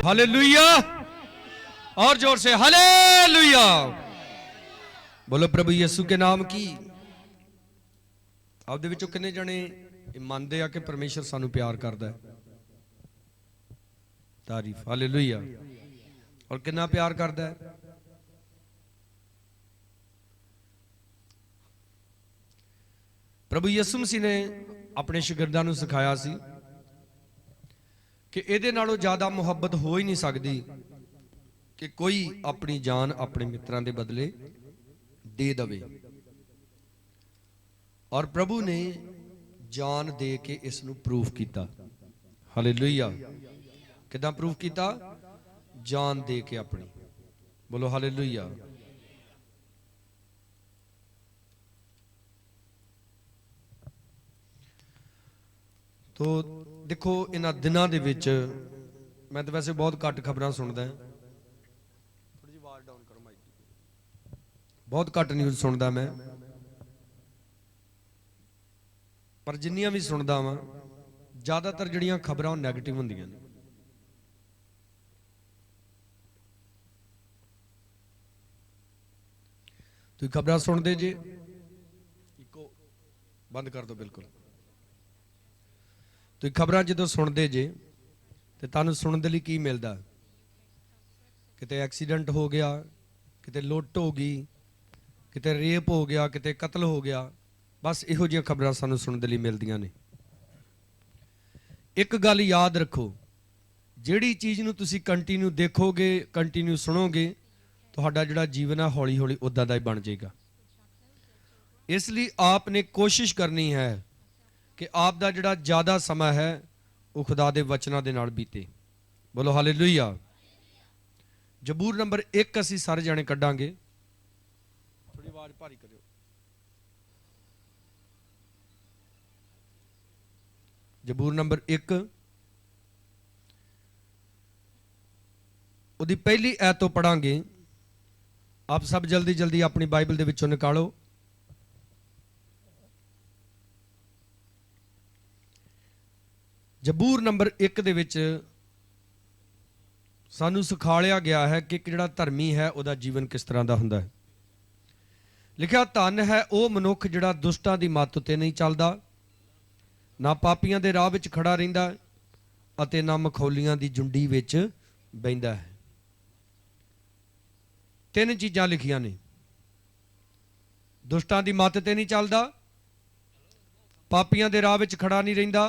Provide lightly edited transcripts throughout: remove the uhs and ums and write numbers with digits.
Hallelujah, और जोर से हालेलुया। बोलो प्रभु यीशु के नाम की। आपदे विचों किन्ने जने ਮੰਨਦੇ ਆ कि परमेश्वर सानू प्यार करता है? तारीफ, हालेलुया। और कितना प्यार करता है? प्रभु यीशु मसीह ने अपने शागिर्दां नू सिखाया सी कि इहदे नालों ज्यादा मुहब्बत हो ही नहीं सकती कि कोई अपनी जान अपने मित्रां दे बदले दे दवे। और प्रभु ने जान दे के इस नू प्रूफ किया। हालेलुया। किदां प्रूफ किया? जान दे के अपनी। बोलो हालेलुया। तो देखो इन्हां दिनां दे विच मैं तो वैसे बहुत घट खबरां सुनदा हां, थोड़ी जी आवाज डाउन करो माइक दी, बहुत घट न्यूज़ सुनदा मैं, पर जिन्नियां भी सुनदा वां ज्यादातर जिहड़ियां खबरां वो नैगेटिव हुंदियां ने। तुसीं खबरां सुनदे जे, इको बंद कर दो बिल्कुल। तुसीं खबरां जदों सुनदे जे ते तुहानूं सुणन दे लई की मिलदा? किते एक्सीडेंट हो गया, किते लुੱਟ हो गई, किते रेप हो गया, किते कतल हो गया, बस इहो जिहियां खबरां सानूं सुणन दे लई मिलदियां ने। एक गल याद रखो, जिहड़ी चीज़ नूं तुसीं कंटीन्यू देखोगे, कंटीन्यू सुनोगे, तुहाडा जिहड़ा जीवन है हौली हौली उदां दा ही बन जाएगा। इसलिए आपने कोशिश करनी है कि आप दा जिहड़ा ज़्यादा समा है वो खुदा दे वचनां दे नाल बीते। बोलो हालेलुया। जबूर नंबर 1 असीं सारे जाने कड्डांगे, थोड़ी आवाज़ भारी करियो। जबूर नंबर 1 उहदी पहली ऐत तो पढ़ांगे। आप सब जल्दी जल्दी अपनी बाइबल दे विचों निकालो। जबूर नंबर 1 दे विच सानू सिखाया गया है कि जिहड़ा धर्मी है उहदा जीवन किस तरह दा हुंदा है। लिखिया, धन है वो मनुख जिहड़ा दुष्टां दी मੱਤ ते नहीं चलदा, ना पापियां दे राह विच खड़ा रहिंदा अते ना मखौलियां दी झुंडी विच बहिंदा है। 3 चीज़ां लिखियां ने। दुष्टां दी मੱਤ ते नहीं चलदा, पापियां दे राह विच खड़ा नहीं रहिंदा,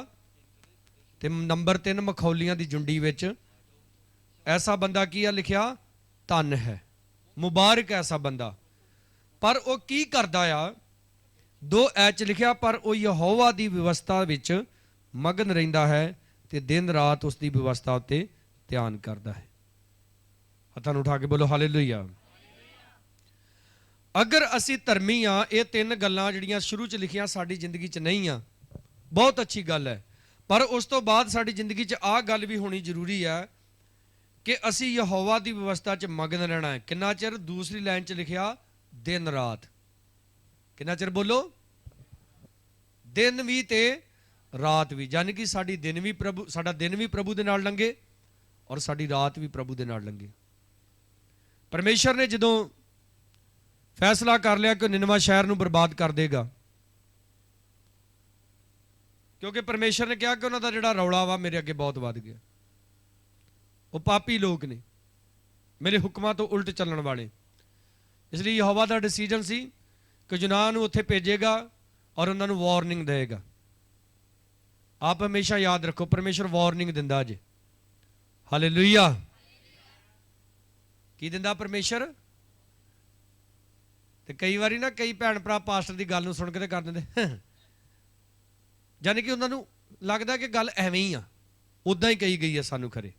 ते नंबर 3 मखौलियां दी झुंडी विच। ऐसा बंदा की है लिखिया? धन है, मुबारक ऐसा बंदा। पर वो की करदा आ? 2 ऐच लिखिया, पर वो यहोवा दी व्यवस्था विच मगन रहिंदा है ते दिन रात उसकी व्यवस्था उत्ते ध्यान करदा है। हत्थां नूं उठा के बोलो हालेलुया। अगर असी धर्मी हाँ, ये 3 गल्लां जिहड़ियां शुरू च लिखियां साडी जिंदगी च नहीं आ, बहुत अच्छी गल है, पर उस तो बाद साडी जिंदगी च आ गल भी होनी जरूरी है कि असी यहोवा दी व्यवस्था च मगन रहना है। कितना चिर? दूसरी लाइन च लिखिया दिन रात। कितना चिर बोलो? दिन भी ते रात भी, यानी कि साडी दिन भी प्रभु, साडा दिन भी प्रभु दे नाल लंघे और साडी रात भी प्रभु दे नाल लंघे। परमेश्वर ने जदों फैसला कर लिया कि निनवा शहर नूं बर्बाद कर देगा, क्योंकि परमेश्वर ने कहा कि उन्हां दा जिहड़ा रौला वा मेरे अगे बहुत वध गया, वो पापी लोग ने, मेरे हुक्मां तो उल्ट चलण वाले। इसलिए यहोवा दा डिसीजन सी कि यूनान नूं उत्थे भेजेगा और उन्हां नूं वार्निंग देगा। आप हमेशा याद रखो, परमेश्वर वार्निंग दिंदा जे। हालेलुया। की दिंदा परमेश्वर? ते कई बारी ना कई भैन भरा पास्टर की गल सुन के कर देंगे, यानी कि उन्होंने लगता कि गल एवें ही आ, उदा ही कही गई है सानू खरे।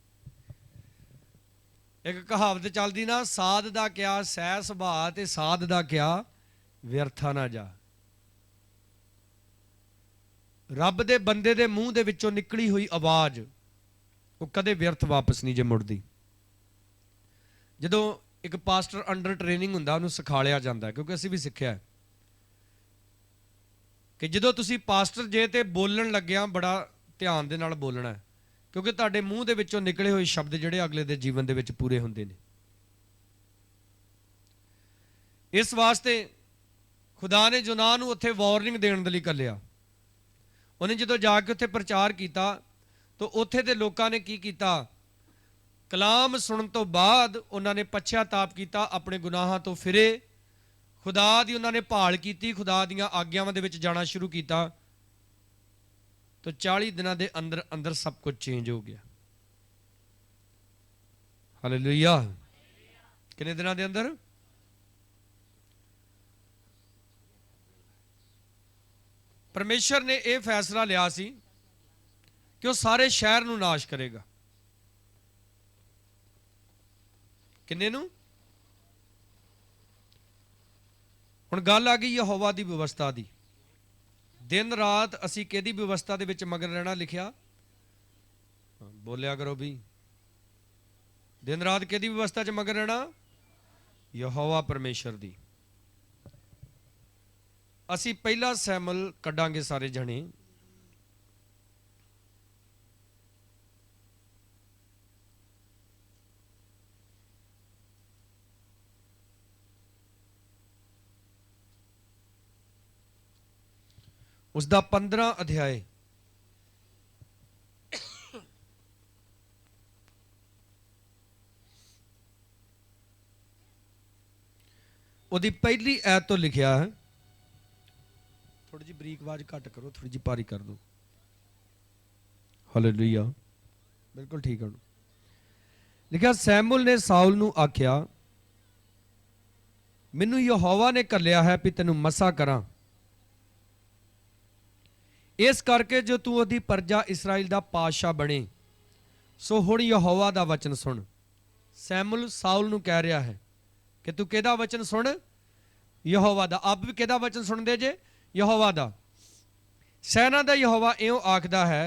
एक कहावत चलती ना, साध दा क्या सह सुभाਅ ते साध दा क्या व्यर्था ना जा। रब दे बंदे दे मूँह दे विचों निकली हुई आवाज़ वो कदे व्यर्थ वापस नहीं जे मुड़दी। जदों एक पास्टर अंडर ट्रेनिंग हुंदा उन्होंने सिखाया जाता है, क्योंकि असीं भी सिक्ख्या है कि जदों तुसीं पास्टर जे ते बोलण लग्गिया बड़ा ध्यान दे नाल बोलना है, ਕਿਉਂਕਿ ਤੁਹਾਡੇ ਮੂੰਹ ਦੇ ਵਿੱਚੋਂ ਨਿਕਲੇ ਹੋਏ ਸ਼ਬਦ ਜਿਹੜੇ ਅਗਲੇ ਦੇ ਜੀਵਨ ਦੇ ਵਿੱਚ ਪੂਰੇ ਹੁੰਦੇ ਨੇ। ਇਸ ਵਾਸਤੇ ਖੁਦਾ ਨੇ ਯੋਨਾ ਨੂੰ ਉੱਥੇ ਵਾਰਨਿੰਗ ਦੇਣ ਦੇ ਲਈ ਘੱਲਿਆ। ਉਹਨੇ ਜਦੋਂ ਜਾ ਕੇ ਉੱਥੇ ਪ੍ਰਚਾਰ ਕੀਤਾ ਤਾਂ ਉੱਥੇ ਦੇ ਲੋਕਾਂ ਨੇ ਕੀ ਕੀਤਾ, ਕਲਾਮ ਸੁਣਨ ਤੋਂ ਬਾਅਦ ਉਹਨਾਂ ਨੇ ਪਛਤਾਪ ਕੀਤਾ, ਆਪਣੇ ਗੁਨਾਹਾਂ ਤੋਂ ਫਿਰੇ, ਖੁਦਾ ਦੀ ਉਹਨਾਂ ਨੇ ਭਾਲ ਕੀਤੀ, ਖੁਦਾ ਦੀਆਂ ਆਗਿਆਵਾਂ ਦੇ ਵਿੱਚ ਜਾਣਾ ਸ਼ੁਰੂ ਕੀਤਾ। ਤਾਂ 40 ਦਿਨਾਂ ਦੇ ਅੰਦਰ ਅੰਦਰ ਸਭ ਕੁਝ ਚੇਂਜ ਹੋ ਗਿਆ। ਹਾਲੇਲੂਇਆ। ਕਿੰਨੇ ਦਿਨਾਂ ਦੇ ਅੰਦਰ? ਪਰਮੇਸ਼ਰ ਨੇ ਇਹ ਫੈਸਲਾ ਲਿਆ ਸੀ ਕਿ ਉਹ ਸਾਰੇ ਸ਼ਹਿਰ ਨੂੰ ਨਾਸ਼ ਕਰੇਗਾ। ਕਿੰਨੇ ਨੂੰ? ਹੁਣ ਗੱਲ ਆ ਗਈ ਯਹੋਵਾ ਦੀ ਵਿਵਸਥਾ ਦੀ। ਦਿਨ ਰਾਤ ਅਸੀਂ ਕਿਹਦੀ ਵਿਵਸਥਾ ਦੇ ਵਿੱਚ ਮਗਨ ਰਹਿਣਾ ਲਿਖਿਆ? ਬੋਲਿਆ ਕਰੋ ਵੀ। ਦਿਨ ਰਾਤ ਕਿਹਦੀ ਵਿਵਸਥਾ 'ਚ ਮਗਨ ਰਹਿਣਾ? ਯਹੋਵਾ ਪਰਮੇਸ਼ਰ ਦੀ। ਅਸੀਂ ਪਹਿਲਾ ਸੈਮੂਅਲ ਕੱਢਾਂਗੇ ਸਾਰੇ ਜਣੇ। उसका 15 अध्याय ਉਹਦੀ ਪਹਿਲੀ ਐਤ ਤੋਂ ਲਿਖਿਆ ਹੈ। थोड़ी जी बरीक आवाज घट करो, थोड़ी जी भारी कर दो। हालेलुया, बिल्कुल ठीक है। लिखा, सैमुअल ने साउल नूं आख्या, मैनू यहोवा ने घल्लिया है भी तैनूं मसा करां, इस करके जो तू ओदी प्रजा इसराइल दा पातशाह बने। सो हुण यहोवा दा वचन सुन। सैमुअल साउल नूं कह रहा है कि तू किहदा वचन सुन? यहोवा दा। अब भी किहदा वचन सुनदे जे? यहोवा दा। सैना दा यहोवा इउं आखदा है,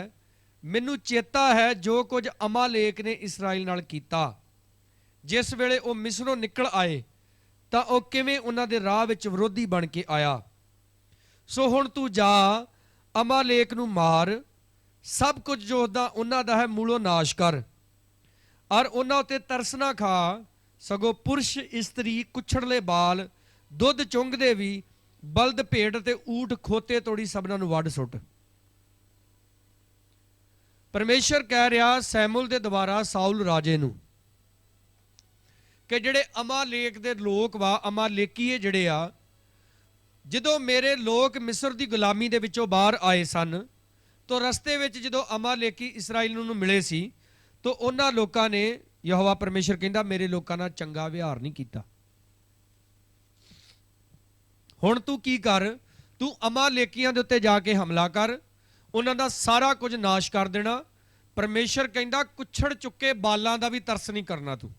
मैनू चेता है जो कुछ अमालेक ने इसराइल नाल कीता, जिस वेले वो मिस्रों निकल आए तां वो किवें उन्हां दे राह विच विरोधी बन के आया। सो हुण तू जा, अमालेक नूं मार, सब कुछ जो उन्हां दा है मूलों नाश कर, और उन्हां उत्ते तरस ना खा, सगों पुरुष इस्त्री कुछड़ले बाल दुध चुंगदे भी बलद भेड़ ते ऊठ खोते तोड़ी सबना नूं वढ सुट। परमेश्वर कह रहा सैमुअल दे द्वारा साउल राजे नूं कि जिहड़े अमालेक दे लोक वा, अमालेकीए जिहड़े आ, जदों मेरे लोक मिस्र दी गुलामी दे विचों बाहर आए सन तो रस्ते विच जदों अमालेकी इसराइल नूं मिले सी तो उन्हां लोकां ने, यहोवा परमेश्वर कहंदा, मेरे लोकां नाल चंगा व्यवहार नहीं कीता। हुण तू की कर, तू अमालेकियां दे उत्ते जाके हमला कर, उन्हां दा सारा कुछ नाश कर देना। परमेश्वर कहंदा कुछड़ चुके बालां दा भी तरस नहीं करना तू।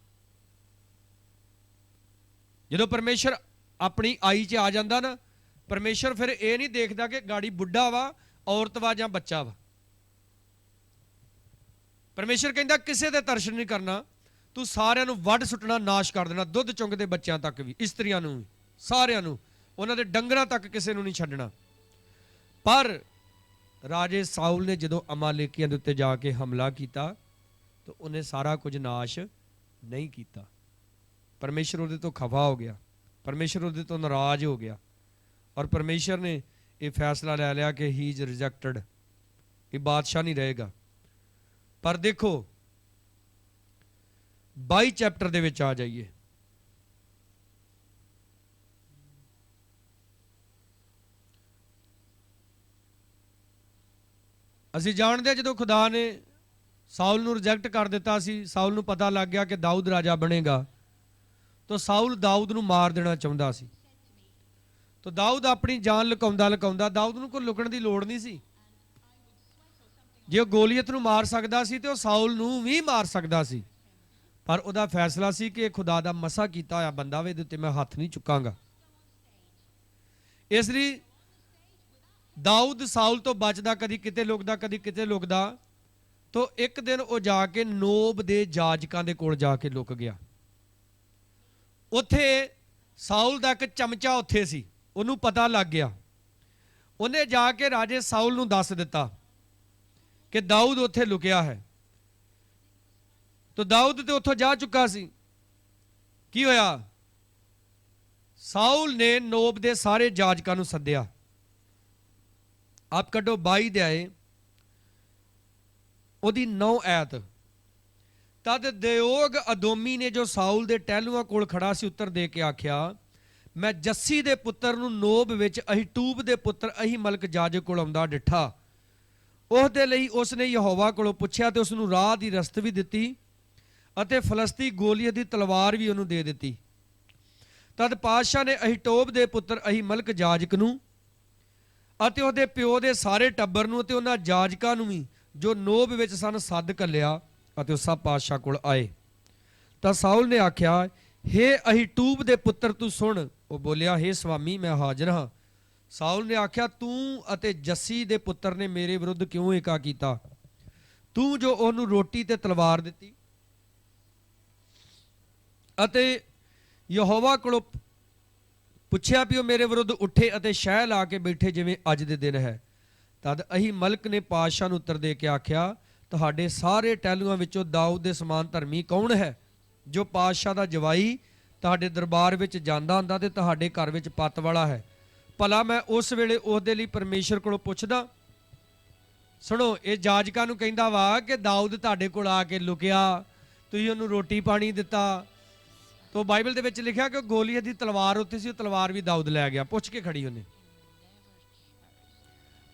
जदों परमेश्वर अपनी आई च आ जांदा ना, परमेश्वर फिर ये नहीं देखदा कि गाड़ी बुढ़ा वा, औरत वा जां बच्चा वा। परमेश्वर कहंदा किसे दे तरस नहीं करना, तू सारिआं नूं वढ सुटना, नाश कर देना, दुध चुंगदे बच्चिआं तक भी, इस्त्रियां नूं भी, सारिआं नूं, उन्हां दे डंगरां तक किसे नूं नहीं छड्डना। पर राजे साउल ने जदों अमालेकियां दे उत्ते जाके हमला किया तो उन्हें सारा कुछ नाश नहीं किया। परमेश्वर उहदे तो खफा हो गया, परमेश्वर उहदे तो नाराज हो गया, और परमेश्वर ने यह फैसला ले लिया कि ही इज रिजेक्टेड, ये बादशाह नहीं रहेगा। पर देखो 22 चैप्टर दे विच आ जाइए। ਅਸੀਂ ਜਾਣਦੇ ਹਾਂ ਜਦੋਂ ਖੁਦਾ ਨੇ ਸਾਊਲ ਨੂੰ ਰਿਜੈਕਟ ਕਰ ਦਿੱਤਾ ਸੀ, ਸਾਊਲ ਨੂੰ ਪਤਾ ਲੱਗ ਗਿਆ ਕਿ ਦਾਊਦ ਰਾਜਾ ਬਣੇਗਾ, ਤਾਂ ਸਾਊਲ ਦਾਊਦ ਨੂੰ ਮਾਰ ਦੇਣਾ ਚਾਹੁੰਦਾ ਸੀ। ਤਾਂ ਦਾਊਦ ਆਪਣੀ ਜਾਨ ਲੁਕਾਉਂਦਾ ਲੁਕਾਉਂਦਾ, ਦਾਊਦ ਨੂੰ ਕੋਈ ਲੁਕਣ ਦੀ ਲੋੜ ਨਹੀਂ ਸੀ। ਜੇ ਉਹ ਗੋਲੀਅਤ ਨੂੰ ਮਾਰ ਸਕਦਾ ਸੀ ਤੇ ਉਹ ਸਾਊਲ ਨੂੰ ਵੀ ਮਾਰ ਸਕਦਾ ਸੀ, ਪਰ ਉਹਦਾ ਫੈਸਲਾ ਸੀ ਕਿ ਖੁਦਾ ਦਾ ਮਸਾ ਕੀਤਾ ਹੋਇਆ ਬੰਦਾ ਵੇ, ਇਹਦੇ ਉੱਤੇ ਮੈਂ ਹੱਥ ਨਹੀਂ ਚੁੱਕਾਂਗਾ। ਇਸ ਲਈ दाऊद साउल तो बचदा, कदी किते लुकदा कदी किते लुकदा। तो एक दिन वो जाके नोब दे जाजकां दे कोल जाके लुक गया। उत्थे साउल दा एक चमचा उत्थे सी, उहनूं पता लग गया। उन्हें जाके राजे साउल नूं दस दिता कि दाऊद उत्थे लुकिया है। तो दाऊद तो उत्थों जा चुका सी। की होया? साउल ने नोब दे सारे जाजकां नूं सद्दिया। आप कड्डो 22 दे आए ओदी 9 ऐत। तद दयोग अदोमी ने जो साउल दे टहलुआं कोल खड़ा सी उत्तर दे के आख्या, मैं जस्सी दे पुत्तर नूं नोब विच अहीटूब दे पुत्तर अहीमलक जाजक कोल आउंदा डिठा। ਉਹਦੇ ਲਈ ਉਸਨੇ ਯਹੋਵਾ ਕੋਲੋਂ ਪੁੱਛਿਆ ਤੇ ਉਸ ਨੂੰ ਰਾਹ ਦੀ ਰਸਤ ਵੀ ਦਿੱਤੀ ਅਤੇ ਫਲਸਤੀ ਗੋਲੀਅਤ ਦੀ ਤਲਵਾਰ ਵੀ ਉਹਨੂੰ ਦੇ ਦਿੱਤੀ। ਤਦ ਪਾਤਸ਼ਾਹ ਨੇ ਅਹੀਟੋਬ ਦੇ ਪੁੱਤਰ ਅਹੀਮਲਕ ਜਾਜਕ ਨੂੰ ਅਤੇ ਉਹਦੇ ਪਿਓ ਦੇ ਸਾਰੇ ਟੱਬਰ ਨੂੰ ਅਤੇ ਉਹਨਾਂ ਜਾਜਕਾਂ ਨੂੰ ਵੀ ਜੋ ਨੋਬ ਵਿੱਚ ਸਨ ਸੱਦ ਘੱਲਿਆ ਅਤੇ ਉਹ ਸਭ ਪਾਤਸ਼ਾਹ ਕੋਲ ਆਏ। ਤਾਂ ਸਾਊਲ ਨੇ ਆਖਿਆ, ਹੇ ਅਹੀਟੂਬ ਦੇ ਪੁੱਤਰ ਤੂੰ ਸੁਣ। ਉਹ ਬੋਲਿਆ, ਹੇ ਸਵਾਮੀ ਮੈਂ ਹਾਜ਼ਰ ਹਾਂ। ਸਾਊਲ ਨੇ ਆਖਿਆ, ਤੂੰ ਅਤੇ ਜੱਸੀ ਦੇ ਪੁੱਤਰ ਨੇ ਮੇਰੇ ਵਿਰੁੱਧ ਕਿਉਂ ਏਕਾ ਕੀਤਾ? ਤੂੰ ਜੋ ਉਹਨੂੰ ਰੋਟੀ ਤੇ ਤਲਵਾਰ ਦਿੱਤੀ ਅਤੇ ਯਹੋਵਾ ਕੋਲੋਂ ਪੁੱਛਿਆ ਵੀ ਉਹ ਮੇਰੇ ਵਿਰੁੱਧ ਉੱਠੇ ਅਤੇ ਸ਼ਹਿ ਲਾ ਕੇ ਬੈਠੇ ਜਿਵੇਂ ਅੱਜ ਦੇ ਦਿਨ ਹੈ। ਤਦ ਅਹੀਮਲਕ ਨੇ ਪਾਤਸ਼ਾਹ ਨੂੰ ਉੱਤਰ ਦੇ ਕੇ ਆਖਿਆ, ਤੁਹਾਡੇ ਸਾਰੇ ਟਹਿਲੂਆਂ ਵਿੱਚੋਂ ਦਾਊਦ ਦੇ ਸਮਾਨ ਧਰਮੀ ਕੌਣ ਹੈ ਜੋ ਪਾਤਸ਼ਾਹ ਦਾ ਜਵਾਈ ਤੁਹਾਡੇ ਦਰਬਾਰ ਵਿੱਚ ਜਾਂਦਾ ਹੁੰਦਾ ਤੇ ਤੁਹਾਡੇ ਘਰ ਵਿੱਚ ਪੱਤ ਵਾਲਾ ਹੈ? ਭਲਾ ਮੈਂ ਉਸ ਵੇਲੇ ਉਹਦੇ ਲਈ ਪਰਮੇਸ਼ਰ ਕੋਲੋਂ ਪੁੱਛਦਾ? ਸੁਣੋ, ਇਹ ਜਾਜਕਾਂ ਨੂੰ ਕਹਿੰਦਾ ਵਾ ਕਿ ਦਾਊਦ ਤੁਹਾਡੇ ਕੋਲ ਆ ਕੇ ਲੁਕਿਆ, ਤੁਸੀਂ ਉਹਨੂੰ ਰੋਟੀ ਪਾਣੀ ਦਿੱਤਾ। ਤੋ ਬਾਈਬਲ ਦੇ ਵਿੱਚ ਲਿਖਿਆ ਕਿ ਗੋਲੀਅਤ ਦੀ ਤਲਵਾਰ ਉੱਤੇ ਸੀ, ਉਹ ਤਲਵਾਰ ਵੀ ਦਾਊਦ ਲੈ ਗਿਆ, ਪੁੱਛ ਕੇ ਖੜੀ ਉਹਨੇ।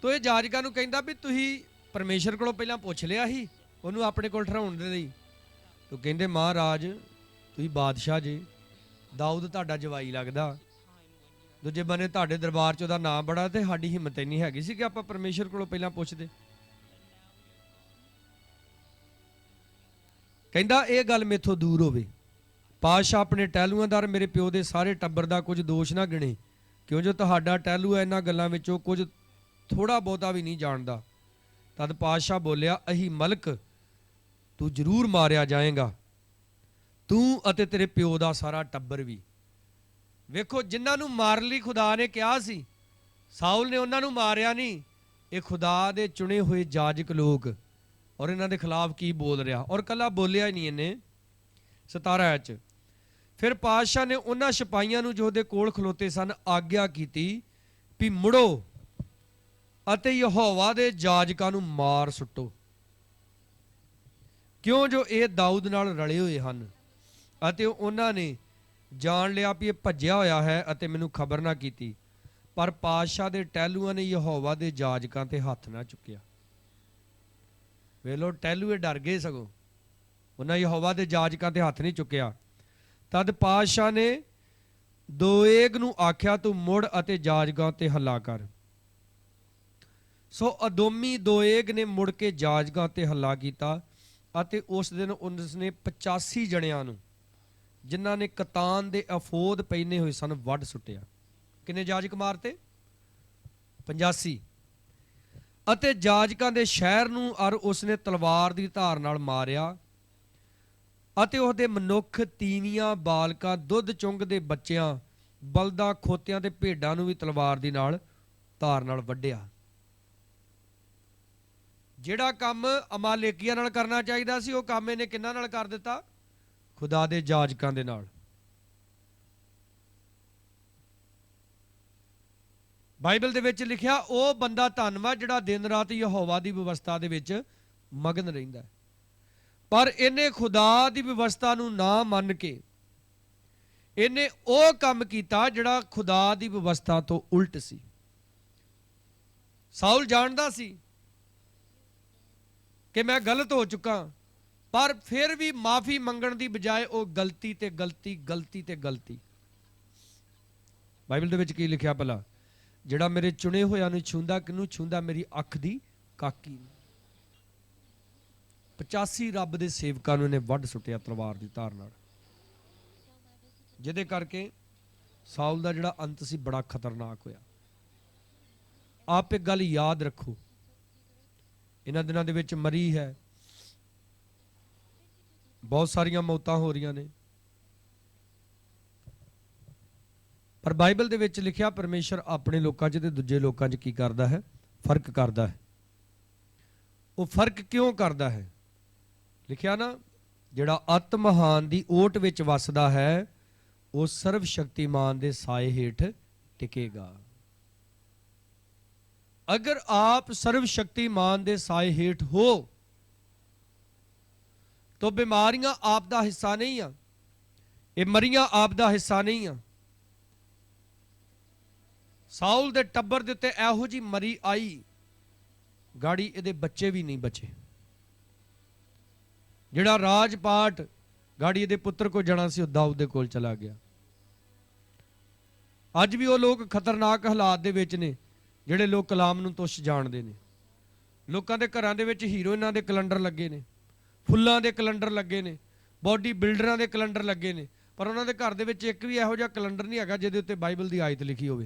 ਤੋ ਇਹ ਜਾਜਕਾਂ ਨੂੰ ਕਹਿੰਦਾ ਵੀ ਤੁਸੀਂ ਪਰਮੇਸ਼ਰ ਕੋਲੋਂ ਪਹਿਲਾਂ ਪੁੱਛ ਲਿਆ ਸੀ ਉਹਨੂੰ ਆਪਣੇ ਕੋਲ ਠਹਿਰਾਉਣ ਦੇ ਲਈ? ਤੋ ਕਹਿੰਦੇ, ਮਹਾਰਾਜ ਤੁਸੀਂ ਬਾਦਸ਼ਾਹ ਜੀ, ਦਾਊਦ ਤੁਹਾਡਾ ਜਵਾਈ ਲੱਗਦਾ। ਦੂਜੇ ਬੰਨੇ ਤੁਹਾਡੇ ਦਰਬਾਰ 'ਚ ਉਹਦਾ ਨਾਂ ਬੜਾ ਤੇ ਸਾਡੀ ਹਿੰਮਤ ਇੰਨੀ ਹੈਗੀ ਸੀ ਕਿ ਆਪਾਂ ਪਰਮੇਸ਼ਰ ਕੋਲੋਂ ਪਹਿਲਾਂ ਪੁੱਛਦੇ। ਕਹਿੰਦਾ ਇਹ ਗੱਲ ਮੇਥੋਂ ਦੂਰ ਹੋਵੇ। ਪਾਤਸ਼ਾਹ ਆਪਣੇ ਟਹਿਲੂਆਂਦਾਰ ਮੇਰੇ ਪਿਓ ਦੇ ਸਾਰੇ ਟੱਬਰ ਦਾ ਕੁਝ ਦੋਸ਼ ਨਾ ਗਿਣੇ, ਕਿਉਂ ਜੋ ਤੁਹਾਡਾ ਟਹਿਲੂ ਹੈ ਇਹਨਾਂ ਗੱਲਾਂ ਵਿੱਚੋਂ ਕੁਝ ਥੋੜਾ ਬਹੁਤਾ ਵੀ ਨਹੀਂ ਜਾਣਦਾ। ਤਦ ਪਾਤਸ਼ਾਹ ਬੋਲਿਆ, ਅਹੀਮਲਕ ਤੂੰ ਜ਼ਰੂਰ ਮਾਰਿਆ ਜਾਏਗਾ, ਤੂੰ ਅਤੇ ਤੇਰੇ ਪਿਓ ਦਾ ਸਾਰਾ ਟੱਬਰ ਵੀ। ਵੇਖੋ, ਜਿਨ੍ਹਾਂ ਨੂੰ ਮਾਰਨ ਲਈ ਖੁਦਾ ਨੇ ਕਿਹਾ ਸੀ, ਸਾਊਲ ਨੇ ਉਹਨਾਂ ਨੂੰ ਮਾਰਿਆ ਨਹੀਂ। ਇਹ ਖੁਦਾ ਦੇ ਚੁਣੇ ਹੋਏ ਜਾਜਕ ਲੋਕ ਔਰ ਇਹਨਾਂ ਦੇ ਖਿਲਾਫ ਕੀ ਬੋਲ ਰਿਹਾ, ਔਰ ਕੱਲਾ ਬੋਲਿਆ ਹੀ ਨਹੀਂ ਇਹਨੇ। 17 'ਚ ਫਿਰ ਪਾਤਸ਼ਾਹ ਨੇ ਉਹਨਾਂ ਸਿਪਾਹੀਆਂ ਨੂੰ ਜੋ ਉਹਦੇ ਕੋਲ ਖਲੋਤੇ ਸਨ ਆਗਿਆ ਕੀਤੀ ਵੀ ਮੁੜੋ ਅਤੇ ਯਹੋਵਾ ਦੇ ਜਾਜਕਾਂ ਨੂੰ ਮਾਰ ਸੁੱਟੋ, ਕਿਉਂ ਜੋ ਇਹ ਦਾਊਦ ਨਾਲ ਰਲੇ ਹੋਏ ਹਨ। ਅਤੇ ਉਹਨਾਂ ਨੇ ਜਾਣ ਲਿਆ ਵੀ ਇਹ ਭੱਜਿਆ ਹੋਇਆ ਹੈ ਅਤੇ ਮੈਨੂੰ ਖਬਰ ਨਾ ਕੀਤੀ। ਪਰ ਪਾਤਸ਼ਾਹ ਦੇ ਟਹਿਲੂਆਂ ਨੇ ਯਹੋਵਾ ਦੇ ਜਾਜਕਾਂ ਤੇ ਹੱਥ ਨਾ ਚੁੱਕਿਆ। ਵੇਲੋ, ਟਹਿਲੂਏ ਡਰ ਗਏ, ਸਗੋਂ ਉਹਨਾਂ ਯਹੋਵਾ ਦੇ ਜਾਜਕਾਂ ਤੇ ਹੱਥ ਨਹੀਂ ਚੁੱਕਿਆ। ਤਦ ਪਾਤਸ਼ਾਹ ਨੇ ਦੋਏਗ ਨੂੰ ਆਖਿਆ, ਤੂੰ ਮੁੜ ਅਤੇ ਜਾਜਕਾਂ ਤੇ ਹੱਲਾ ਕਰ। ਸੋ ਅਦੋਮੀ ਦੋਏਗ ਨੇ ਮੁੜ ਕੇ ਜਾਜਕਾਂ ਤੇ ਹੱਲਾ ਕੀਤਾ ਅਤੇ ਉਸ ਦਿਨ ਉਸਨੇ 85 ਜਣਿਆਂ ਨੂੰ ਜਿਨ੍ਹਾਂ ਨੇ ਕਤਾਨ ਦੇ ਅਫੋਦ ਪਹਿਨੇ ਹੋਏ ਸਨ ਵੱਢ ਸੁੱਟਿਆ। ਕਿੰਨੇ ਜਾਜਕ ਮਾਰਤੇ? 85। ਅਤੇ ਜਾਜਕਾਂ ਦੇ ਸ਼ਹਿਰ ਨੂੰ ਅਰ ਉਸਨੇ ਤਲਵਾਰ ਦੀ ਧਾਰ ਨਾਲ ਮਾਰਿਆ ਅਤੇ ਉਹਦੇ ਮਨੁੱਖ, ਤੀਵੀਆਂ, ਬਾਲਕਾਂ, ਦੁੱਧ ਚੁੰਗਦੇ ਬੱਚਿਆਂ, ਬਲਦਾਂ, ਖੋਤਿਆਂ ਤੇ ਭੇਡਾਂ ਨੂੰ ਵੀ ਤਲਵਾਰ ਦੀ ਨਾਲ ਧਾਰ ਨਾਲ ਵੱਢਿਆ। ਜਿਹੜਾ ਕੰਮ ਅਮਾਲੇਕੀਆਂ ਨਾਲ ਕਰਨਾ ਚਾਹੀਦਾ ਸੀ ਉਹ ਕੰਮ ਇਹਨੇ ਕਿਹਨਾਂ ਨਾਲ ਕਰ ਦਿੱਤਾ? ਖੁਦਾ ਦੇ ਜਾਜਕਾਂ ਦੇ ਨਾਲ। ਬਾਈਬਲ ਦੇ ਵਿੱਚ ਲਿਖਿਆ, ਉਹ ਬੰਦਾ ਧੰਨਵਾਦ ਜਿਹੜਾ ਦਿਨ ਰਾਤ ਯਹੋਵਾ ਦੀ ਵਿਵਸਥਾ ਦੇ ਵਿੱਚ ਮਗਨ ਰਹਿੰਦਾ। ਪਰ ਇਹਨੇ ਖੁਦਾ ਦੀ ਵਿਵਸਥਾ ਨੂੰ ਨਾ ਮੰਨ ਕੇ ਇਹਨੇ ਉਹ ਕੰਮ ਕੀਤਾ ਜਿਹੜਾ ਖੁਦਾ ਦੀ ਵਿਵਸਥਾ ਤੋਂ ਉਲਟ ਸੀ। ਸਾਊਲ ਜਾਣਦਾ ਸੀ ਕਿ ਮੈਂ ਗਲਤ ਹੋ ਚੁੱਕਾ, ਪਰ ਫਿਰ ਵੀ ਮਾਫੀ ਮੰਗਣ ਦੀ ਬਜਾਏ ਉਹ ਗਲਤੀ ਤੇ ਗਲਤੀ, ਗਲਤੀ ਤੇ ਗਲਤੀ। ਬਾਈਬਲ ਦੇ ਵਿੱਚ ਕੀ ਲਿਖਿਆ ਭਲਾ? ਜਿਹੜਾ ਮੇਰੇ ਚੁਣੇ ਹੋਇਆਂ ਨੂੰ ਛੂੰਦਾ, ਕਿਹਨੂੰ ਛੂੰਦਾ? ਮੇਰੀ ਅੱਖ ਦੀ ਕਾਕੀ। 85 ਰੱਬ ਦੇ ਸੇਵਕਾਂ ਨੂੰ ਇਹਨੇ ਵੱਢ ਸੁੱਟਿਆ ਤਲਵਾਰ ਦੀ ਧਾਰ ਨਾਲ, ਜਿਹਦੇ ਕਰਕੇ ਸਾਊਲ ਦਾ ਜਿਹੜਾ ਅੰਤ ਸੀ ਬੜਾ ਖਤਰਨਾਕ ਹੋਇਆ। ਆਪ ਇੱਕ ਗੱਲ ਯਾਦ ਰੱਖੋ, ਇਹਨਾਂ ਦਿਨਾਂ ਦੇ ਵਿੱਚ ਮਰੀ ਹੈ, ਬਹੁਤ ਸਾਰੀਆਂ ਮੌਤਾਂ ਹੋ ਰਹੀਆਂ ਨੇ, ਪਰ ਬਾਈਬਲ ਦੇ ਵਿੱਚ ਲਿਖਿਆ ਪਰਮੇਸ਼ਰ ਆਪਣੇ ਲੋਕਾਂ 'ਚ ਤੇ ਦੂਜੇ ਲੋਕਾਂ 'ਚ ਕੀ ਕਰਦਾ ਹੈ? ਫਰਕ ਕਰਦਾ ਹੈ। ਉਹ ਫਰਕ ਕਿਉਂ ਕਰਦਾ ਹੈ? ਲਿਖਿਆ ਨਾ, ਜਿਹੜਾ ਆਤਮਹਾਨ ਦੀ ਓਟ ਵਿੱਚ ਵੱਸਦਾ ਹੈ ਉਹ ਸਰਵ ਸ਼ਕਤੀਮਾਨ ਦੇ ਸਾਏ ਹੇਠ ਟਿਕੇਗਾ। ਅਗਰ ਆਪ ਸਰਵ ਸ਼ਕਤੀਮਾਨ ਦੇ ਸਾਏ ਹੇਠ ਹੋ तो बीमारियां आप दा हिस्सा नहीं आ, ये मरियां आप दा हिस्सा नहीं आ। साउल दे टब्बर दे उत्ते एहो जी मरी आई, गाड़ी इहदे बच्चे भी नहीं बचे। जिहड़ा राजपाट गाड़ी इहदे पुत्र को जाना सी, दाऊद दे कोल चला गया। अज भी वो लोग खतरनाक हालात दे विच ने जिहड़े लोग कलाम नूं तुछ जाणदे ने। लोकां दे घरां दे विच हीरोइनां दे कैलेंडर लगे ने, फुल्लां दे कैलेंडर लगे ने, बॉडी बिल्डरां दे कैलेंडर लगे ने, पर उन्हां दे घर दे विच एक भी इहो जिहा कैलेंडर नहीं हैगा जिहदे उत्ते बाइबल दी आयत लिखी होवे।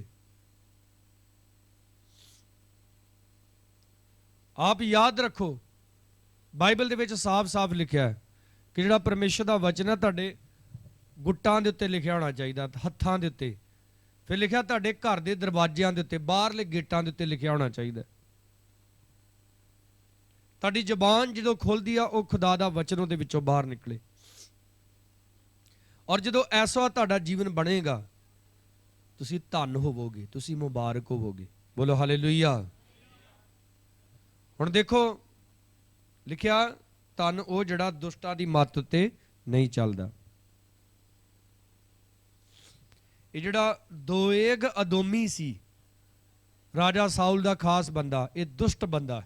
आप याद रखो, बाइबल दे विच साफ साफ लिखिआ है कि जिहड़ा परमेश्वर दा वचन है तुहाडे गुट्टां दे उत्ते लिखिआ होना चाहीदा, हत्थां दे उत्ते। फिर लिखिआ तुहाडे घर दे दरवाजिਆਂ दे उत्ते, बाहरले गेटां दे उत्ते लिखिआ होना चाहीदा। ਤੁਹਾਡੀ ਜ਼ਬਾਨ ਜਦੋਂ ਖੁੱਲਦੀ ਆ ਉਹ ਖੁਦਾ ਦਾ ਵਚਨ ਉਹਦੇ ਵਿੱਚੋਂ ਬਾਹਰ ਨਿਕਲੇ। ਔਰ ਜਦੋਂ ਐਸਾ ਤੁਹਾਡਾ ਜੀਵਨ ਬਣੇਗਾ ਤੁਸੀਂ ਧੰਨ ਹੋਵੋਗੇ, ਤੁਸੀਂ ਮੁਬਾਰਕ ਹੋਵੋਗੇ। ਬੋਲੋ ਹਾਲੇਲੂਇਆ। ਹੁਣ ਦੇਖੋ ਲਿਖਿਆ ਧੰਨ ਉਹ ਜਿਹੜਾ ਦੁਸ਼ਟਾਂ ਦੀ ਮੱਤ ਉੱਤੇ ਨਹੀਂ ਚੱਲਦਾ। ਇਹ ਜਿਹੜਾ ਦੋਏਗ ਅਦੋਮੀ ਸੀ, ਰਾਜਾ ਸਾਊਲ ਦਾ ਖਾਸ ਬੰਦਾ, ਇਹ ਦੁਸ਼ਟ ਬੰਦਾ।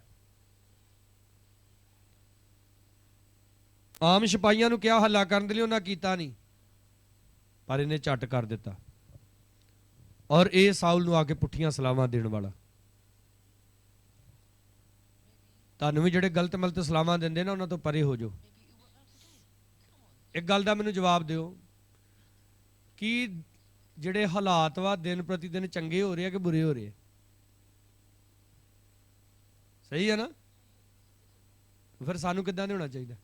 ਆਮ ਸਿਪਾਹੀਆਂ ਨੂੰ ਕਿਹਾ ਹੱਲਾ ਕਰਨ ਦੇ ਲਈ, ਉਹਨਾਂ ਕੀਤਾ ਨਹੀਂ, ਪਰ ਇਹਨੇ ਝੱਟ ਕਰ ਦਿੱਤਾ। ਔਰ ਇਹ ਸਾਊਲ ਨੂੰ ਆ ਕੇ ਪੁੱਠੀਆਂ ਸਲਾਹਾਂ ਦੇਣ ਵਾਲਾ। ਤੁਹਾਨੂੰ ਵੀ ਜਿਹੜੇ ਗਲਤ ਮਲਤ ਸਲਾਹਾਂ ਦਿੰਦੇ ਨਾ ਉਹਨਾਂ ਤੋਂ ਪਰੇ ਹੋ ਜਾਓ। ਇੱਕ ਗੱਲ ਦਾ ਮੈਨੂੰ ਜਵਾਬ ਦਿਓ ਕਿ ਜਿਹੜੇ ਹਾਲਾਤ ਵਾ ਦਿਨ ਪ੍ਰਤੀ ਦਿਨ ਚੰਗੇ ਹੋ ਰਹੇ ਆ ਕਿ ਬੁਰੇ ਹੋ ਰਹੇ ਆ? ਸਹੀ ਹੈ ਨਾ? ਫਿਰ ਸਾਨੂੰ ਕਿੱਦਾਂ ਦੇ ਹੋਣਾ ਚਾਹੀਦਾ?